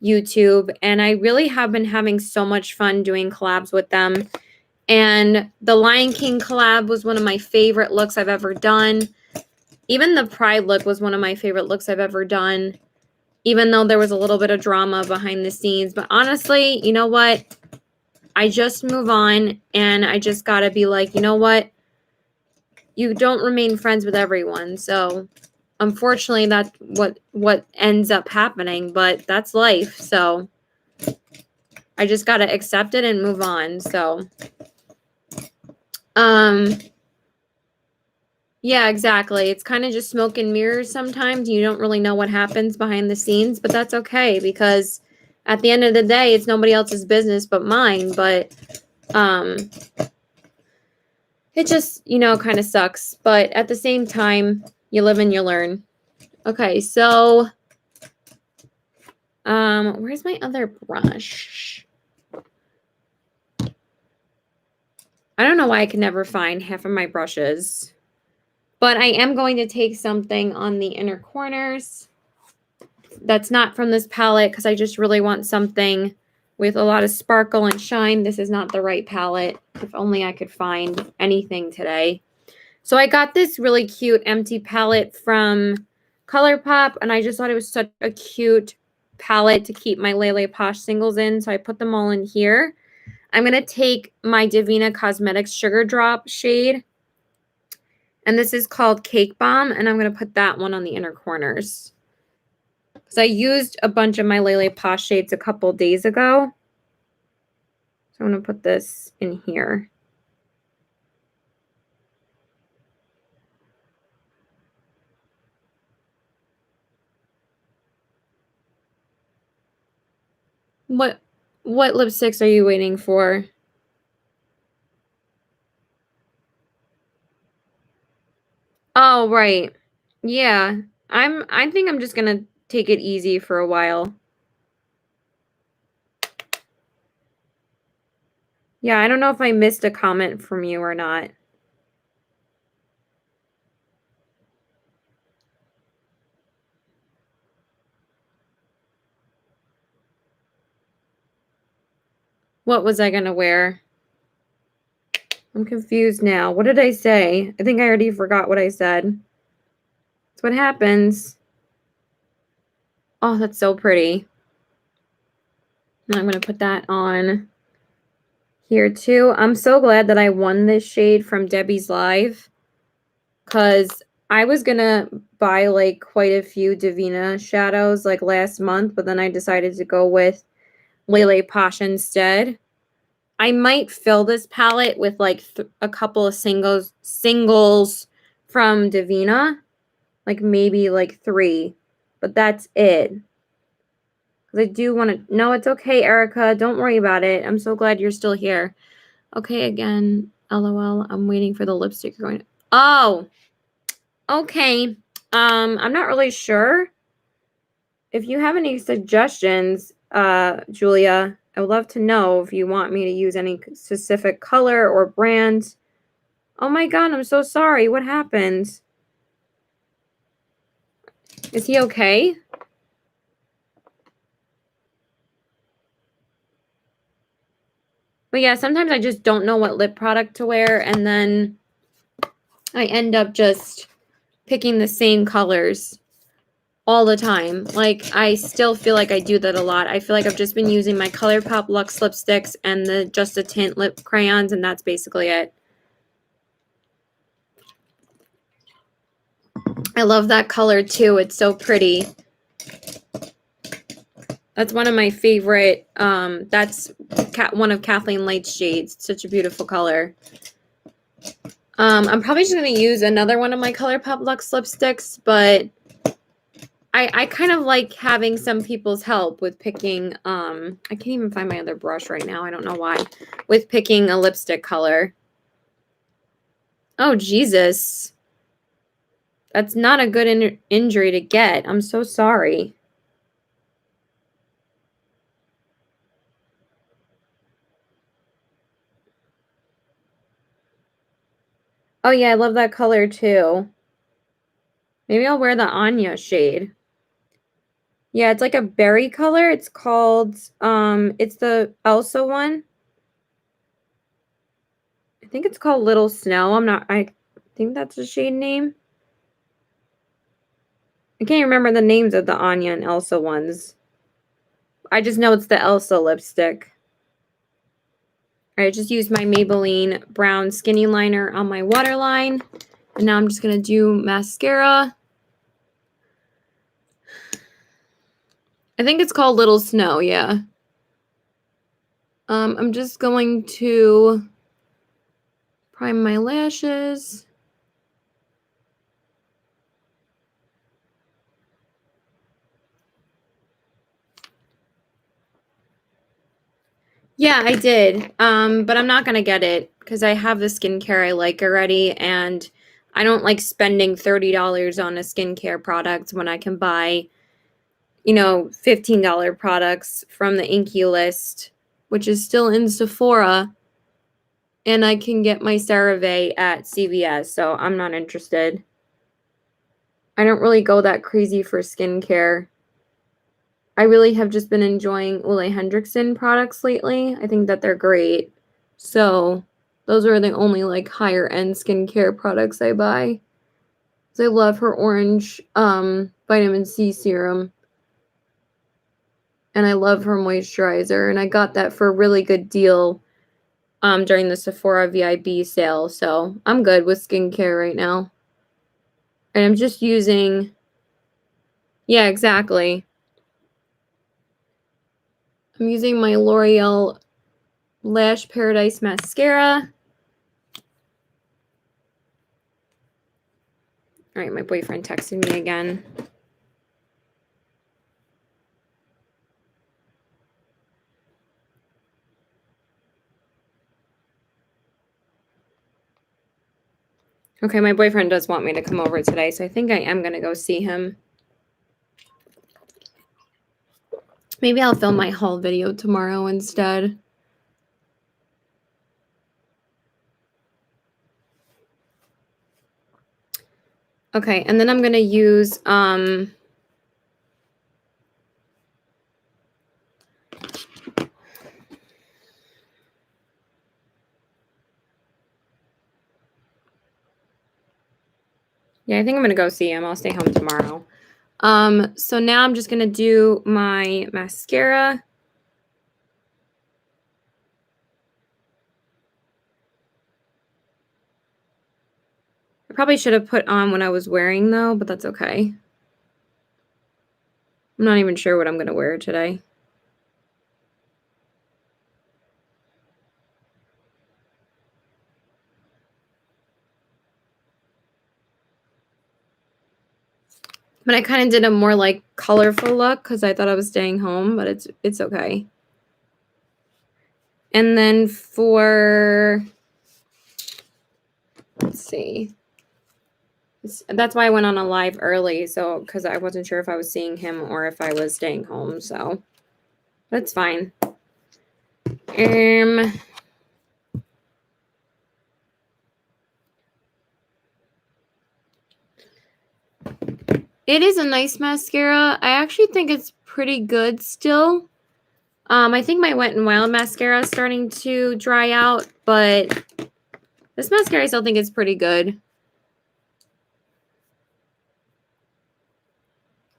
YouTube. And I really have been having so much fun doing collabs with them. And the Lion King collab was one of my favorite looks I've ever done. Even the Pride look was one of my favorite looks I've ever done, even though there was a little bit of drama behind the scenes. But honestly, you know what? I just move on, and I just got to be like, you know what? You don't remain friends with everyone. So unfortunately, that's what ends up happening, but that's life. So I just got to accept it and move on. So, yeah, exactly. It's kind of just smoke and mirrors sometimes. You don't really know what happens behind the scenes, but that's okay, because at the end of the day, it's nobody else's business but mine. But it just, kind of sucks. But at the same time, you live and you learn. Okay, so where's my other brush? I don't know why I can never find half of my brushes. But I am going to take something on the inner corners that's not from this palette, because I just really want something with a lot of sparkle and shine. This is not the right palette. If only I could find anything today. So I got this really cute empty palette from ColourPop, and I just thought it was such a cute palette to keep my Lele Posh singles in, so I put them all in here. I'm going to take my Divina Cosmetics Sugar Drop shade, and this is called Cake Bomb, and I'm going to put that one on the inner corners, because I used a bunch of my Lele Posh shades a couple days ago. So I'm going to put this in here. What lipsticks are you waiting for? Oh, right. Yeah. I think I'm just going to take it easy for a while. Yeah, I don't know if I missed a comment from you or not. What was I gonna wear? I'm confused now. What did I say? I think I already forgot what I said. That's what happens. Oh, that's so pretty. Now I'm gonna put that on here too. I'm so glad that I won this shade from Debbie's Live, because I was gonna buy like quite a few Divina shadows like last month, but then I decided to go with Lele Posh instead. I might fill this palette with like a couple of singles from Divina, like maybe like 3, but that's it. Because I do want to. No, it's okay, Erica. Don't worry about it. I'm so glad you're still here. Okay, again, LOL. I'm waiting for the lipstick you're going to. Oh, okay. I'm not really sure. If you have any suggestions, Julia, I would love to know if you want me to use any specific color or brand. Oh my god, I'm so sorry. What happened? Is he okay? But yeah, sometimes I just don't know what lip product to wear, and then I end up just picking the same colors all the time. Like, I still feel like I do that a lot. I feel like I've just been using my ColourPop Luxe lipsticks and the Just a Tint lip crayons, and that's basically it. I love that color too. It's so pretty. That's one of my favorite. That's one of Kathleen Light's shades. It's such a beautiful color. I'm probably just going to use another one of my ColourPop Luxe lipsticks, but I kind of like having some people's help with picking. I can't even find my other brush right now. I don't know why. With picking a lipstick color. Oh, Jesus. That's not a good injury to get. I'm so sorry. Oh, yeah, I love that color too. Maybe I'll wear the Anya shade. Yeah, it's like a berry color. It's called, it's the Elsa one. I think it's called Little Snow. I think that's the shade name. I can't remember the names of the Anya and Elsa ones. I just know it's the Elsa lipstick. I just used my Maybelline Brown Skinny Liner on my waterline. And now I'm just going to do mascara. I think it's called Little Snow, yeah. I'm just going to prime my lashes. Yeah, I did. But I'm not gonna get it because I have the skincare I like already, and I don't like spending $30 on a skincare product when I can buy, $15 products from the Inky list, which is still in Sephora, and I can get my CeraVe at CVS, so I'm not interested. I don't really go that crazy for skincare. I really have just been enjoying Ole Hendrickson products lately. I think that they're great. So those are the only like higher end skincare products I buy. So I love her orange vitamin C serum. And I love her moisturizer. And I got that for a really good deal during the Sephora VIB sale. So I'm good with skincare right now. And I'm just using, yeah, exactly. I'm using my L'Oreal Lash Paradise Mascara. All right, my boyfriend texted me again. Okay, my boyfriend does want me to come over today, so I think I am going to go see him. Maybe I'll film my haul video tomorrow instead. Okay, and then I'm going to use yeah, I think I'm going to go see him. I'll stay home tomorrow. So now I'm just going to do my mascara. I probably should have put on when I was wearing though, but that's okay. I'm not even sure what I'm going to wear today. But I kind of did a more like colorful look because I thought I was staying home, but it's okay. And then for, let's see. That's why I went on a live early, so because I wasn't sure if I was seeing him or if I was staying home, so that's fine. It is a nice mascara. I actually think it's pretty good still. I think my Wet n Wild mascara is starting to dry out, but this mascara I still think is pretty good.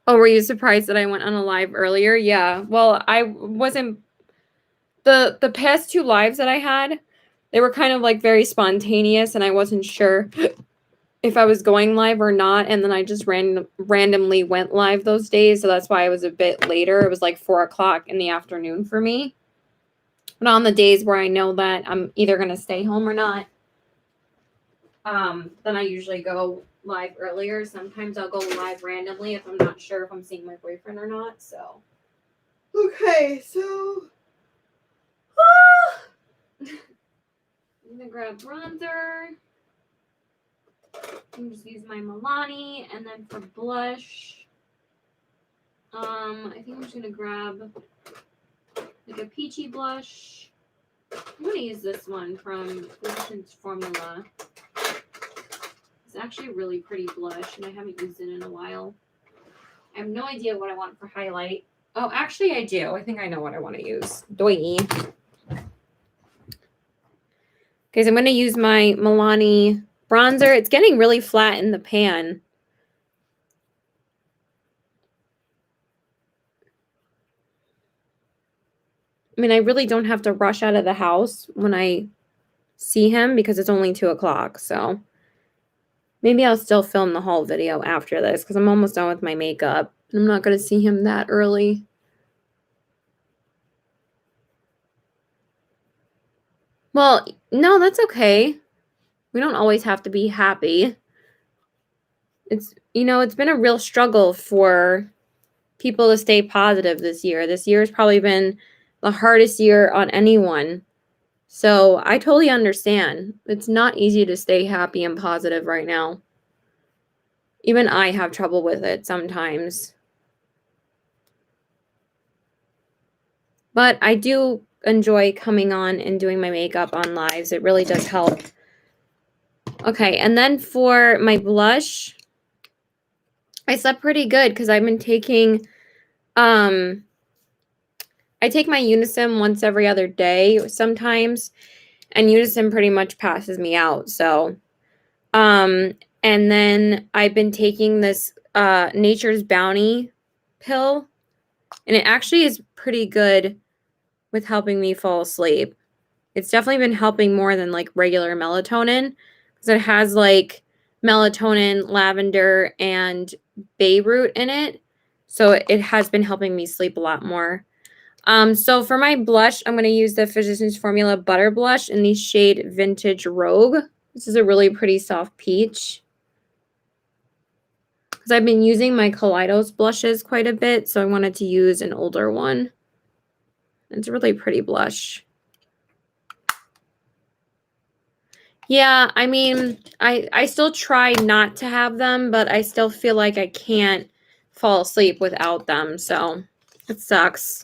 Oh, were you surprised that I went on a live earlier? Yeah. Well, I wasn't the past 2 lives that I had, they were kind of like very spontaneous and I wasn't sure if I was going live or not, and then I just randomly went live those days, so that's why I was a bit later. It was like 4 o'clock in the afternoon for me. But on the days where I know that I'm either going to stay home or not, then I usually go live earlier. Sometimes I'll go live randomly if I'm not sure if I'm seeing my boyfriend or not, so. Okay, so. I'm going to grab bronzer. I'm just use my Milani, and then for blush, I think I'm just gonna grab like a peachy blush. I'm gonna use this one from Complexion Formula. It's actually a really pretty blush, and I haven't used it in a while. I have no idea what I want for highlight. Oh, actually, I do. I think I know what I want to use. Doi. Okay, so I'm gonna use my Milani bronzer. It's getting really flat in the pan. I mean, I really don't have to rush out of the house when I see him because it's only 2 o'clock. So maybe I'll still film the whole video after this because I'm almost done with my makeup. I'm not going to see him that early. Well, no, that's okay. We don't always have to be happy. It's been a real struggle for people to stay positive this year. This year has probably been the hardest year on anyone. So I totally understand. It's not easy to stay happy and positive right now. Even I have trouble with it sometimes. But I do enjoy coming on and doing my makeup on lives. It really does help. Okay, and then for my blush, I slept pretty good because I've been taking, I take my Unison once every other day sometimes, and Unison pretty much passes me out. So, and then I've been taking this Nature's Bounty pill, and it actually is pretty good with helping me fall asleep. It's definitely been helping more than like regular melatonin because it has like melatonin, lavender, and Beirut in it. So it has been helping me sleep a lot more. So for my blush, I'm going to use the Physicians Formula Butter Blush in the shade Vintage Rogue. This is a really pretty soft peach. Because I've been using my Kaleidos blushes quite a bit, so I wanted to use an older one. It's a really pretty blush. Yeah, I mean, I still try not to have them, but I still feel like I can't fall asleep without them, so it sucks.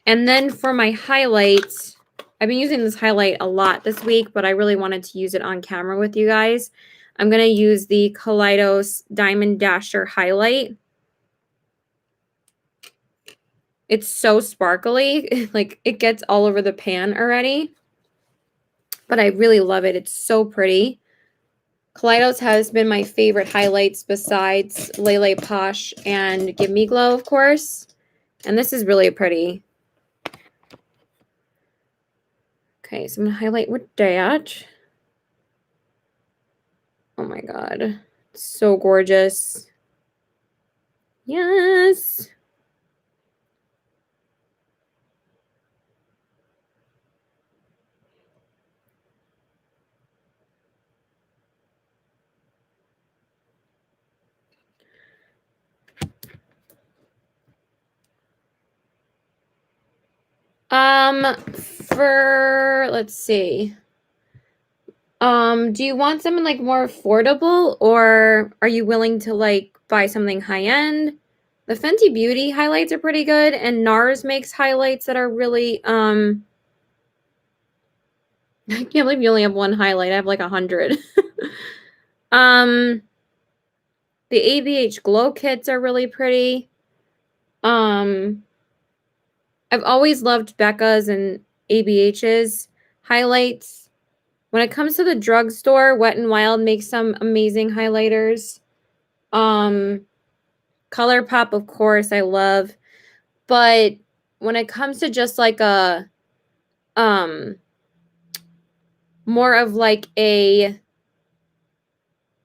And then for my highlights, I've been using this highlight a lot this week, but I really wanted to use it on camera with you guys. I'm going to use the Kaleidos Diamond Dasher Highlight. It's so sparkly. Like, it gets all over the pan already. But I really love it. It's so pretty. Kaleidos has been my favorite highlights besides Lele Posh and Give Me Glow, of course. And this is really pretty. Okay, so I'm going to highlight with that. Oh my god. It's so gorgeous. Yes. Let's see. Do you want something like more affordable, or are you willing to like buy something high end? The Fenty Beauty highlights are pretty good, and NARS makes highlights that are really I can't believe you only have one highlight. I have like 100. The ABH Glow Kits are really pretty. I've always loved Becca's and ABH's highlights. When it comes to the drugstore, Wet n Wild makes some amazing highlighters. ColourPop, of course, I love. But when it comes to just like a more of like a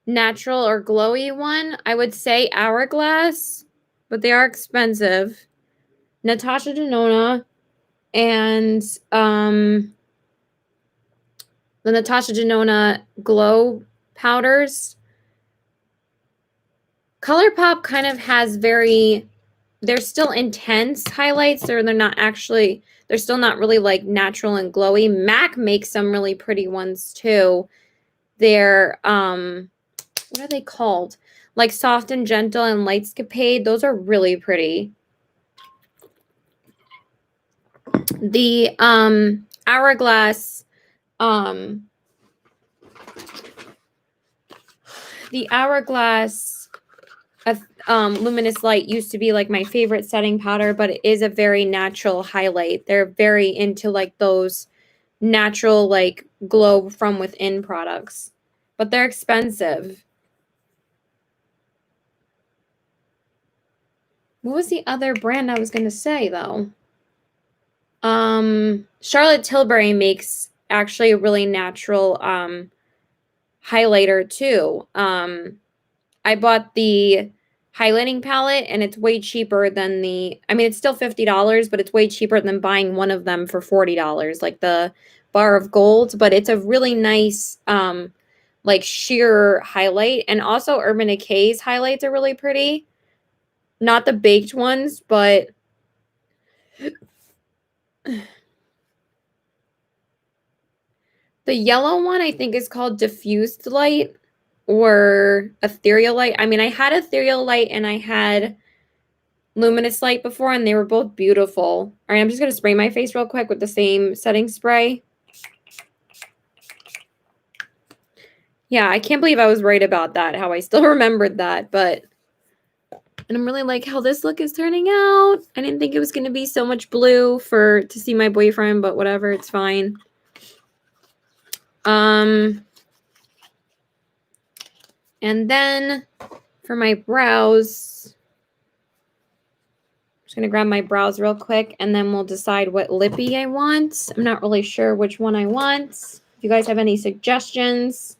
natural or glowy one, I would say Hourglass, but they are expensive. Natasha Denona and the Natasha Denona Glow powders. ColourPop kind of has they're still intense highlights. They're still not really like natural and glowy. MAC makes some really pretty ones too. They're what are they called? Like Soft and Gentle and Lightscapade. Those are really pretty. The Hourglass Luminous Light used to be like my favorite setting powder, but it is a very natural highlight. They're very into like those natural like glow from within products, but they're expensive. What was the other brand I was going to say though? Charlotte Tilbury makes actually a really natural highlighter too. I bought the highlighting palette and it's way cheaper than it's still $50, but it's way cheaper than buying one of them for $40, like the bar of gold, but it's a really nice like sheer highlight. And also Urban Decay's highlights are really pretty. Not the baked ones, but the yellow one I think is called Diffused Light or Ethereal Light. I mean, I had Ethereal Light and I had Luminous Light before, and they were both beautiful. All right, I'm just going to spray my face real quick with the same setting spray. Yeah, I can't believe I was right about that, how I still remembered that, but... And I'm really like how this look is turning out. I didn't think it was going to be so much blue to see my boyfriend, but whatever, it's fine. And then for my brows, I'm just going to grab my brows real quick, and then we'll decide what lippy I want. I'm not really sure which one I want. If you guys have any suggestions,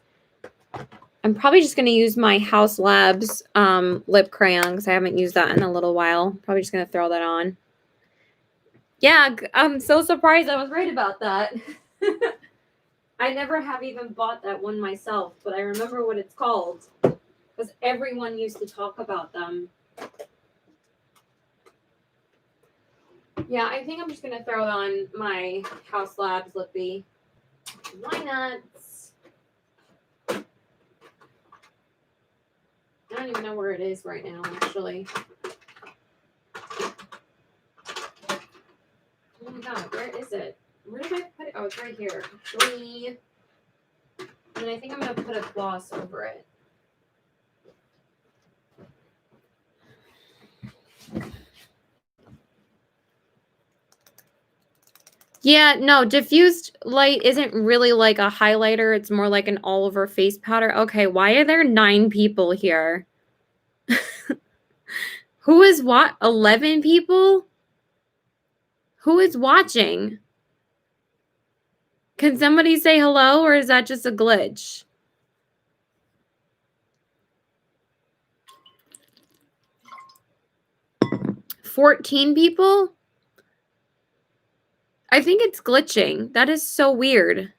I'm probably just going to use my House Labs lip crayon because I haven't used that in a little while. Probably just going to throw that on. Yeah, I'm so surprised I was right about that. I never have even bought that one myself, but I remember what it's called because everyone used to talk about them. Yeah, I think I'm just going to throw on my House Labs lippy. Why not? I don't even know where it is right now, actually. Oh my god, where is it? Where did I put it? Oh, it's right here. Actually, And I think I'm going to put a gloss over it. Yeah, no, diffused light isn't really like a highlighter. It's more like an all-over face powder. Okay, why are there 9 people here? Who is what? 11 people? Who is watching? Can somebody say hello, or is that just a glitch? $14 people? I think it's glitching. That is so weird.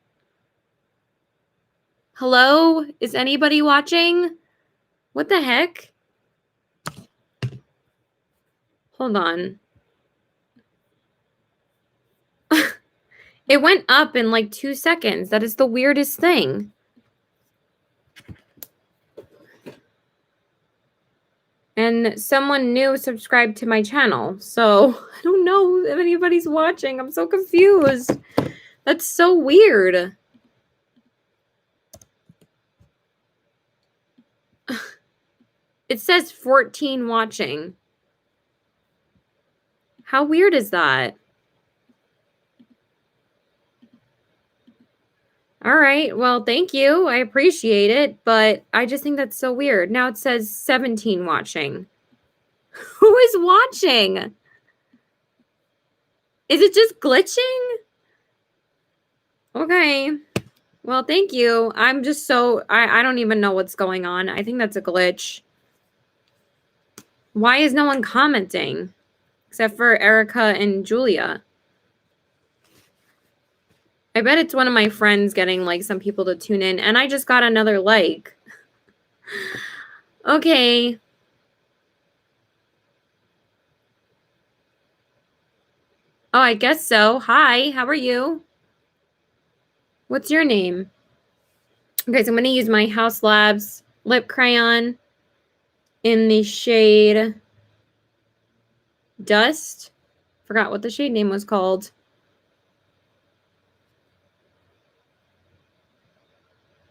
Hello? Is anybody watching? What the heck? Hold on. It went up in like 2 seconds. That is the weirdest thing. And someone new subscribed to my channel. So I don't know if anybody's watching. I'm so confused. That's so weird. It says 14 watching. How weird is that? All right. Well, thank you. I appreciate it. But I just think that's so weird. Now it says 17 watching. Who is watching? Is it just glitching? Okay. Well, thank you. I'm just so... I don't even know what's going on. I think that's a glitch. Why is no one commenting? Except for Erica and Julia. I bet it's one of my friends getting, like, some people to tune in. And I just got another like. Okay. Oh, I guess so. Hi, how are you? What's your name? Okay, so I'm going to use my House Labs lip crayon in the shade Dust. Forgot what the shade name was called.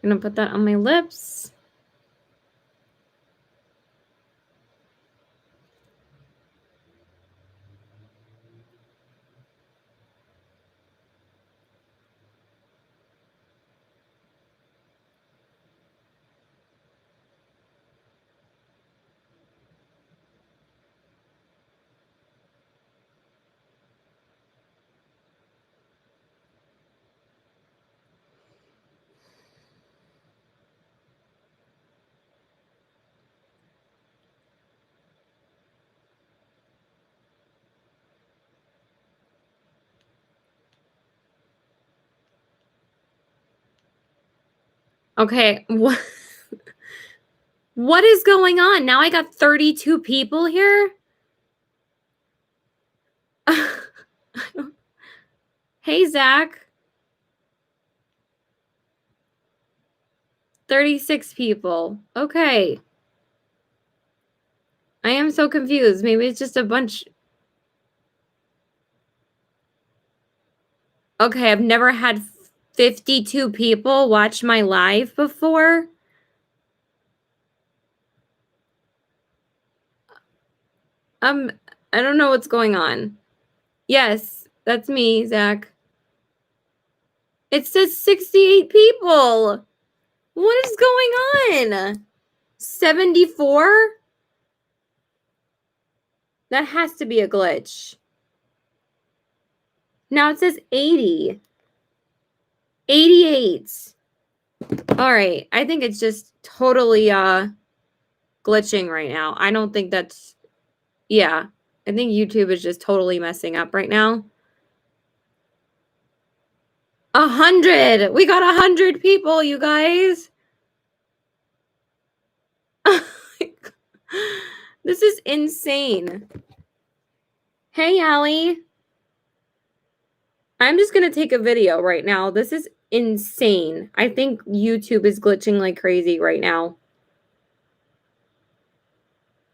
I'm going to put that on my lips. Okay, what is going on? Now I got 32 people here? Hey, Zach. 36 people. Okay. I am so confused. Maybe it's just a bunch. Okay, I've never had 52 people watch my live before. I don't know what's going on. Yes, that's me, Zach. It says 68 people. What is going on? 74? That has to be a glitch. Now it says 80. 88. All right. I think it's just totally glitching right now. I don't think that's... Yeah. I think YouTube is just totally messing up right now. 100! We got 100 people, you guys! This is insane. Hey, Allie. I'm just gonna take a video right now. This is insane. I think YouTube is glitching like crazy right now.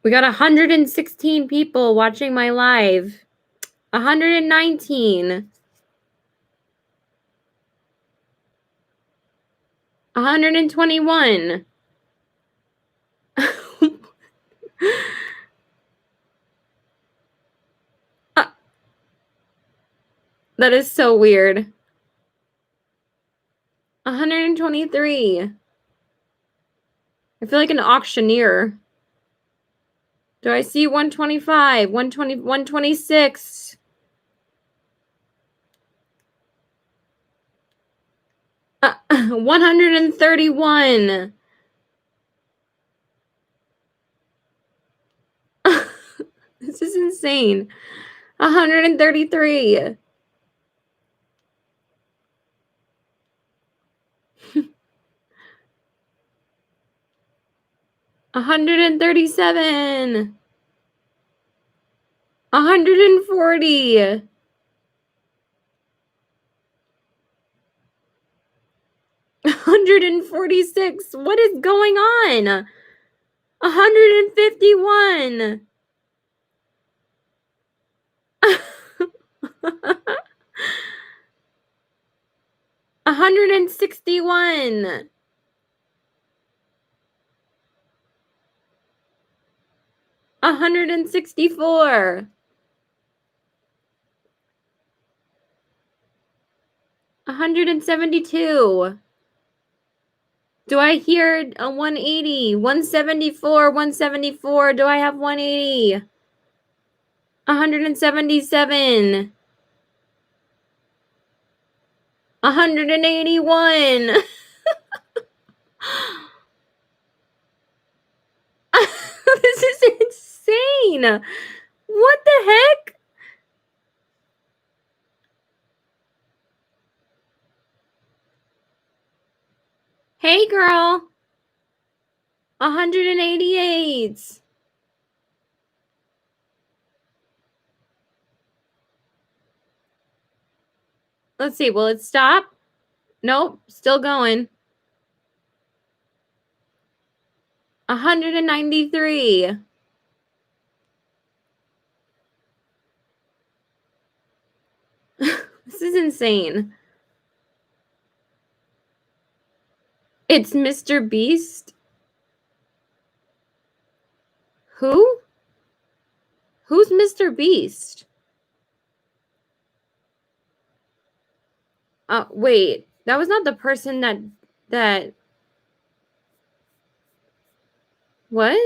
We got 116 people watching my live. 119. 121. Uh, that is so weird. 123. I feel like an auctioneer. Do I see 125, 120, 126? 131. This is insane. 133. 137. 140. 146. What is going on? 151. 161. 164. 172. Do I hear a 180? 174, 174. Do I have 180? 177. 181. This is insane. What the heck? Hey, girl. 188. Let's see. Will it stop? Nope. Still going. 193. This is insane. It's Mr. Beast. Who? Who's Mr. Beast? Wait. That was not the person that what?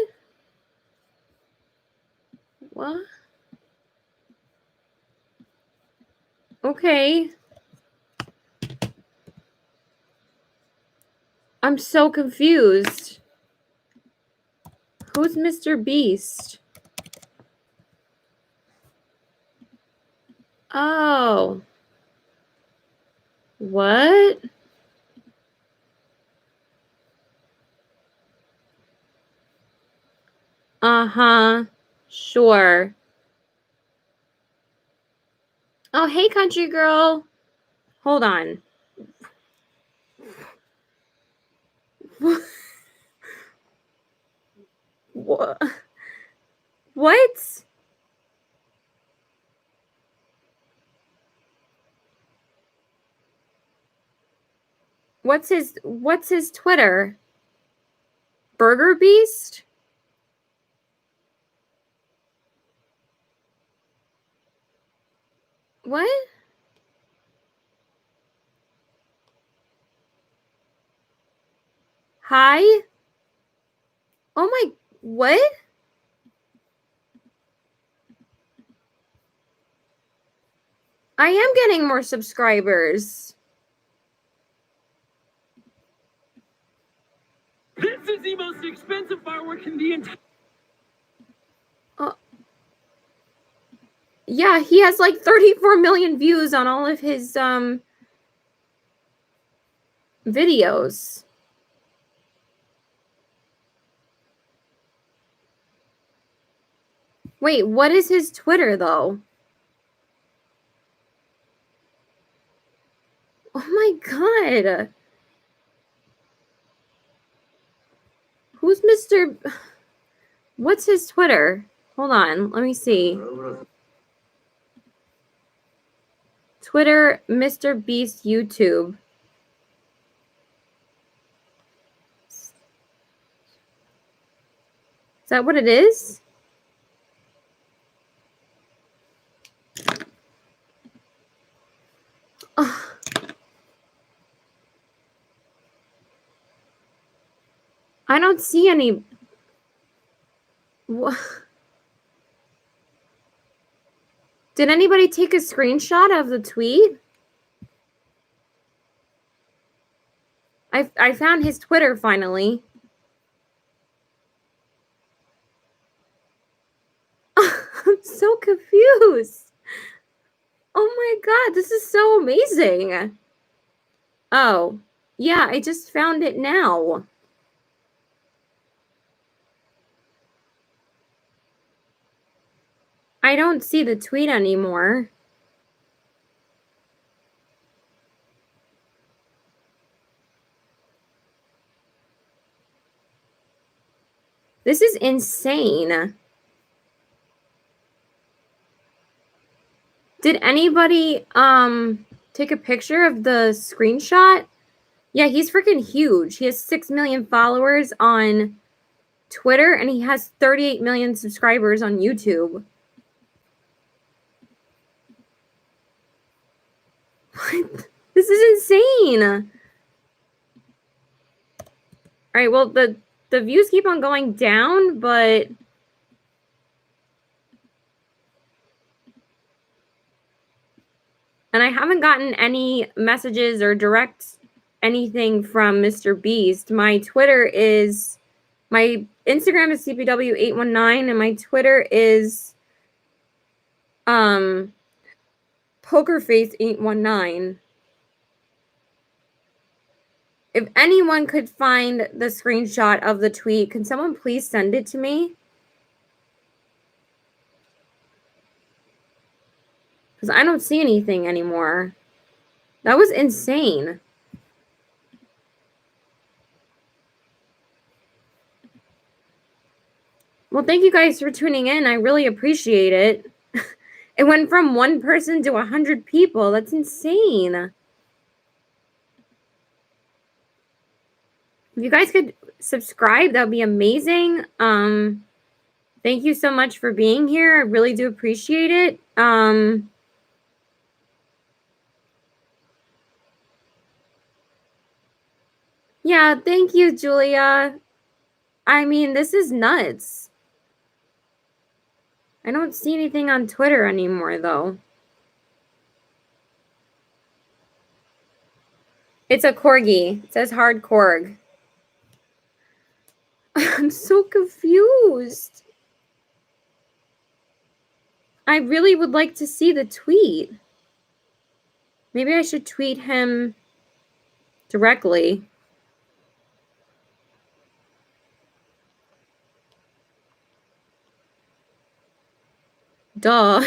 What? Okay. I'm so confused. Who's Mr. Beast? Oh. What? Uh-huh. Sure. Oh, hey, country girl. Hold on. What? What? What's his Twitter? Burger Beast? What? Hi? Oh my, what? I am getting more subscribers. This is the most expensive firework in the entire... Yeah, he has like 34 million views on all of his videos. Wait, what is his Twitter though? Oh my god. Who's Mr. What's his Twitter? Hold on, let me see. Twitter, Mr. Beast YouTube. Is that what it is? Ugh. I don't see any. Did anybody take a screenshot of the tweet? I found his Twitter finally. I'm so confused. Oh my god, this is so amazing. Oh, yeah, I just found it now. I don't see the tweet anymore. This is insane. Did anybody take a picture of the screenshot? Yeah, he's freaking huge. He has 6 million followers on Twitter and he has 38 million subscribers on YouTube. What? This is insane. All right, well, the views keep on going down, but and I haven't gotten any messages or direct anything from Mr. Beast. My Instagram is CPW819 and my Twitter is Pokerface819. If anyone could find the screenshot of the tweet, can someone please send it to me? Because I don't see anything anymore. That was insane. Well, thank you guys for tuning in. I really appreciate it. It went from 1 person to 100 people. That's insane. If you guys could subscribe, that would be amazing. Thank you so much for being here. I really do appreciate it. Yeah, thank you, Julia. I mean, this is nuts. I don't see anything on Twitter anymore, though. It's a corgi. It says hard corg. I'm so confused. I really would like to see the tweet. Maybe I should tweet him directly. Duh.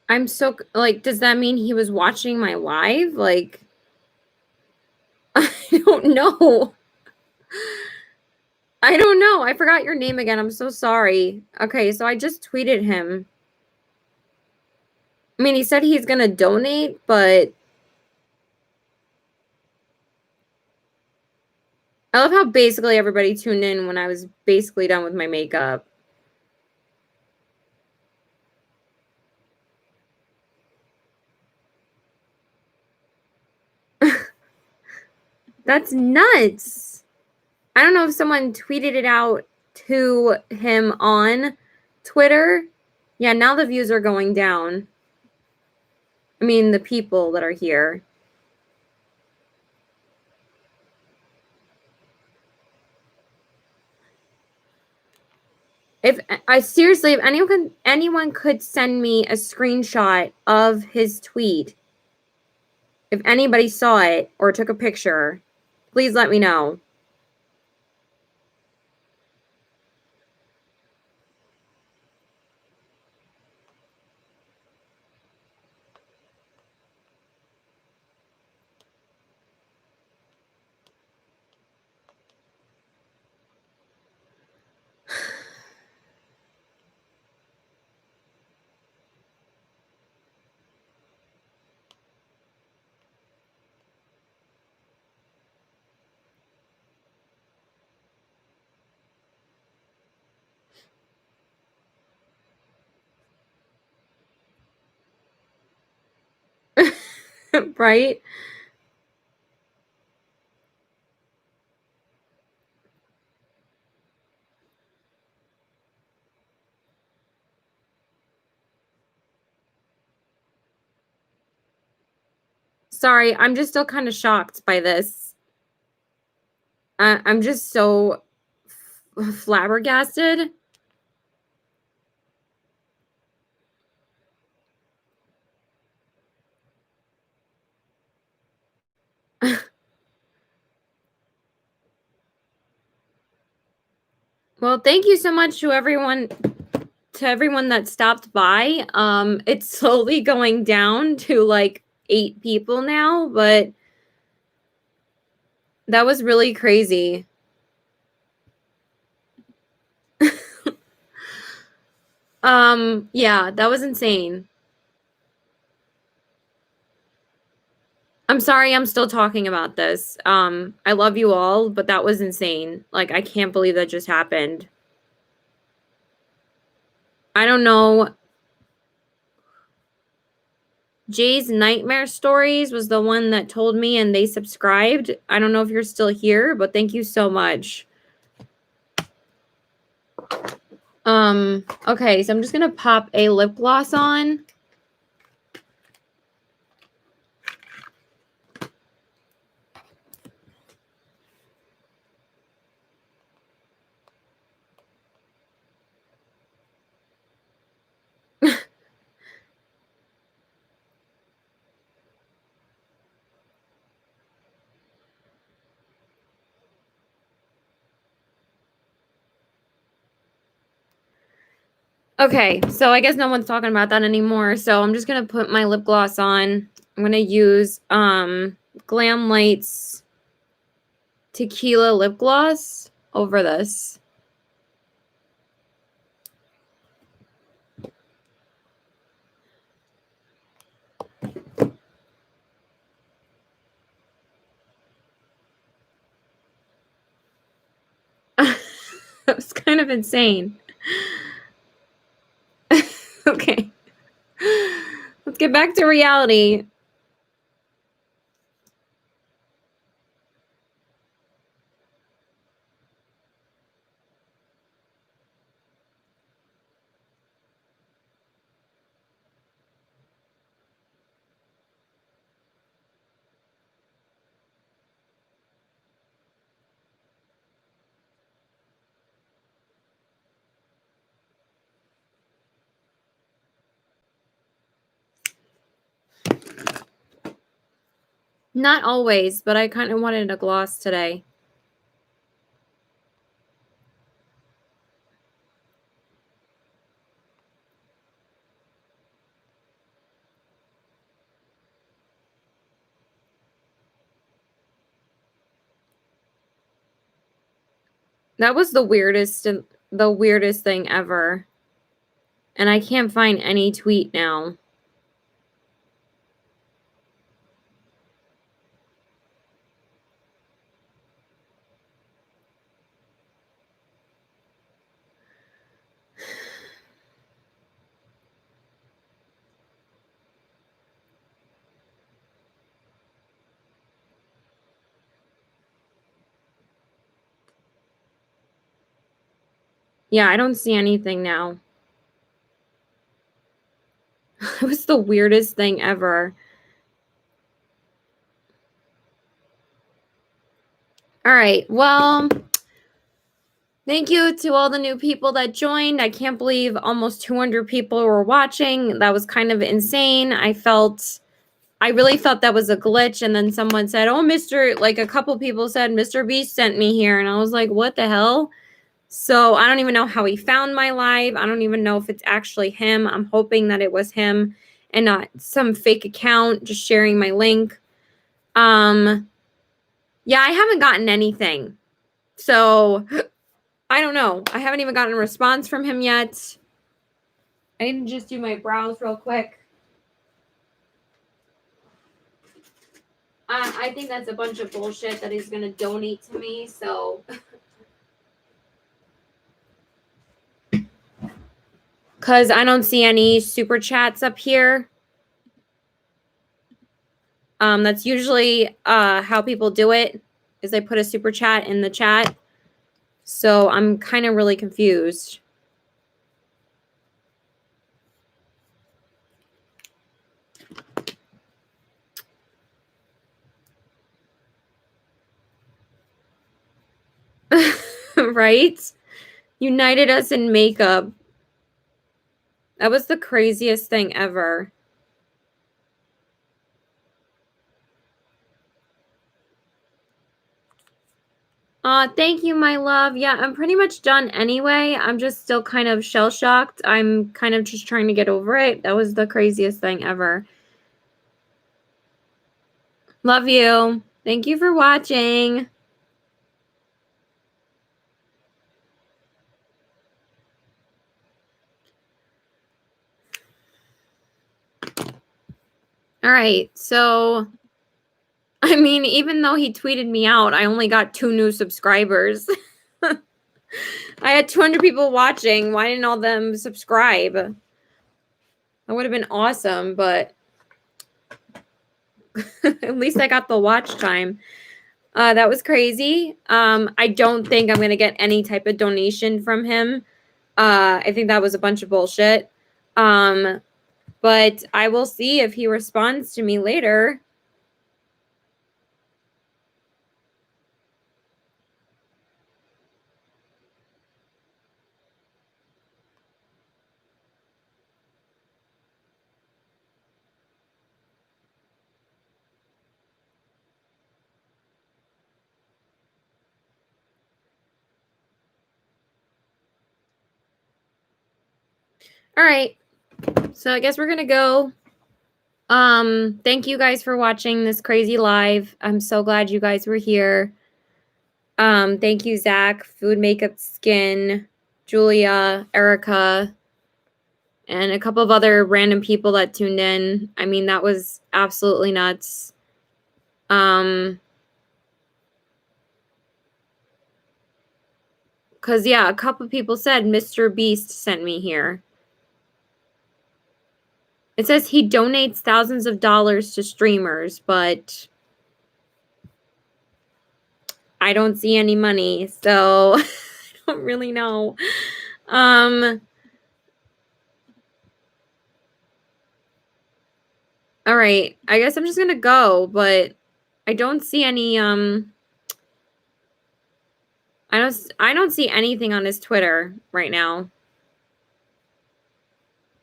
I'm so, like, does that mean he was watching my live? Like, I don't know. I don't know. I forgot your name again. I'm so sorry. Okay, so I just tweeted him. I mean, he said he's going to donate, but I love how basically everybody tuned in when I was basically done with my makeup. That's nuts. I don't know if someone tweeted it out to him on Twitter. Yeah, now the views are going down. I mean, the people that are here. If anyone could send me a screenshot of his tweet, if anybody saw it or took a picture, please let me know. Right? Sorry, I'm just still kind of shocked by this. I'm just so flabbergasted. Well, thank you so much to everyone that stopped by. It's slowly going down to like 8 people now, but that was really crazy. Yeah, that was insane. I'm sorry I'm still talking about this. I love you all, but that was insane. Like, I can't believe that just happened. I don't know. Jay's Nightmare Stories was the one that told me and they subscribed. I don't know if you're still here, but thank you so much. Okay, so I'm just gonna pop a lip gloss on. Okay, so I guess no one's talking about that anymore. So I'm just gonna put my lip gloss on. I'm gonna use Glam Lights Tequila Lip Gloss over this. That was kind of insane. Okay. Let's get back to reality. Not always, but I kind of wanted a gloss today. That was the weirdest thing ever. And I can't find any tweet now. Yeah, I don't see anything now. It was the weirdest thing ever. All right. Well, thank you to all the new people that joined. I can't believe almost 200 people were watching. That was kind of insane. I really thought that was a glitch. And then someone said, oh, like a couple people said, Mr. Beast sent me here. And I was like, what the hell? So I don't even know how he found my live. I don't even know if it's actually him. I'm hoping that it was him and not some fake account just sharing my link. Yeah, I haven't gotten anything. So I don't know. I haven't even gotten a response from him yet. I need to just do my brows real quick. I think that's a bunch of bullshit that he's going to donate to me. So, because I don't see any super chats up here. That's usually how people do it, is they put a super chat in the chat. So I'm kind of really confused. Right? United us in makeup. That was the craziest thing ever. Thank you, my love. Yeah, I'm pretty much done anyway. I'm just still kind of shell-shocked. I'm kind of just trying to get over it. That was the craziest thing ever. Love you. Thank you for watching. All right, so I mean, even though he tweeted me out, I only got 2 new subscribers. I had 200 people watching. Why didn't all them subscribe? That would have been awesome, but at least I got the watch time. That was crazy. I don't think I'm going to get any type of donation from him. I think that was a bunch of bullshit. But I will see if he responds to me later. All right. So I guess we're going to go. Thank you guys for watching this crazy live. I'm so glad you guys were here. Thank you, Zach, Food, Makeup, Skin, Julia, Erica, and a couple of other random people that tuned in. I mean, that was absolutely nuts. Because, yeah, a couple of people said Mr. Beast sent me here. It says he donates thousands of dollars to streamers, but I don't see any money, so I don't really know. All right, I guess I'm just gonna go, but I don't see any, I don't see anything on his Twitter right now.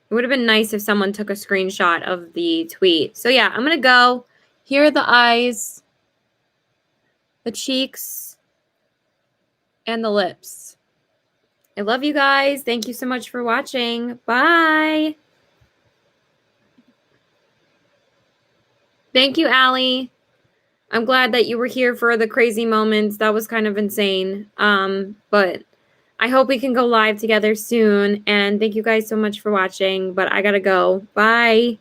It would have been nice if someone took a screenshot of the tweet. So yeah, I'm gonna go. Here are the eyes, the cheeks, and the lips. I love you guys. Thank you so much for watching. Bye. Thank you, Allie. I'm glad that you were here for the crazy moments. That was kind of insane. But I hope we can go live together soon. And thank you guys so much for watching. But I gotta go. Bye.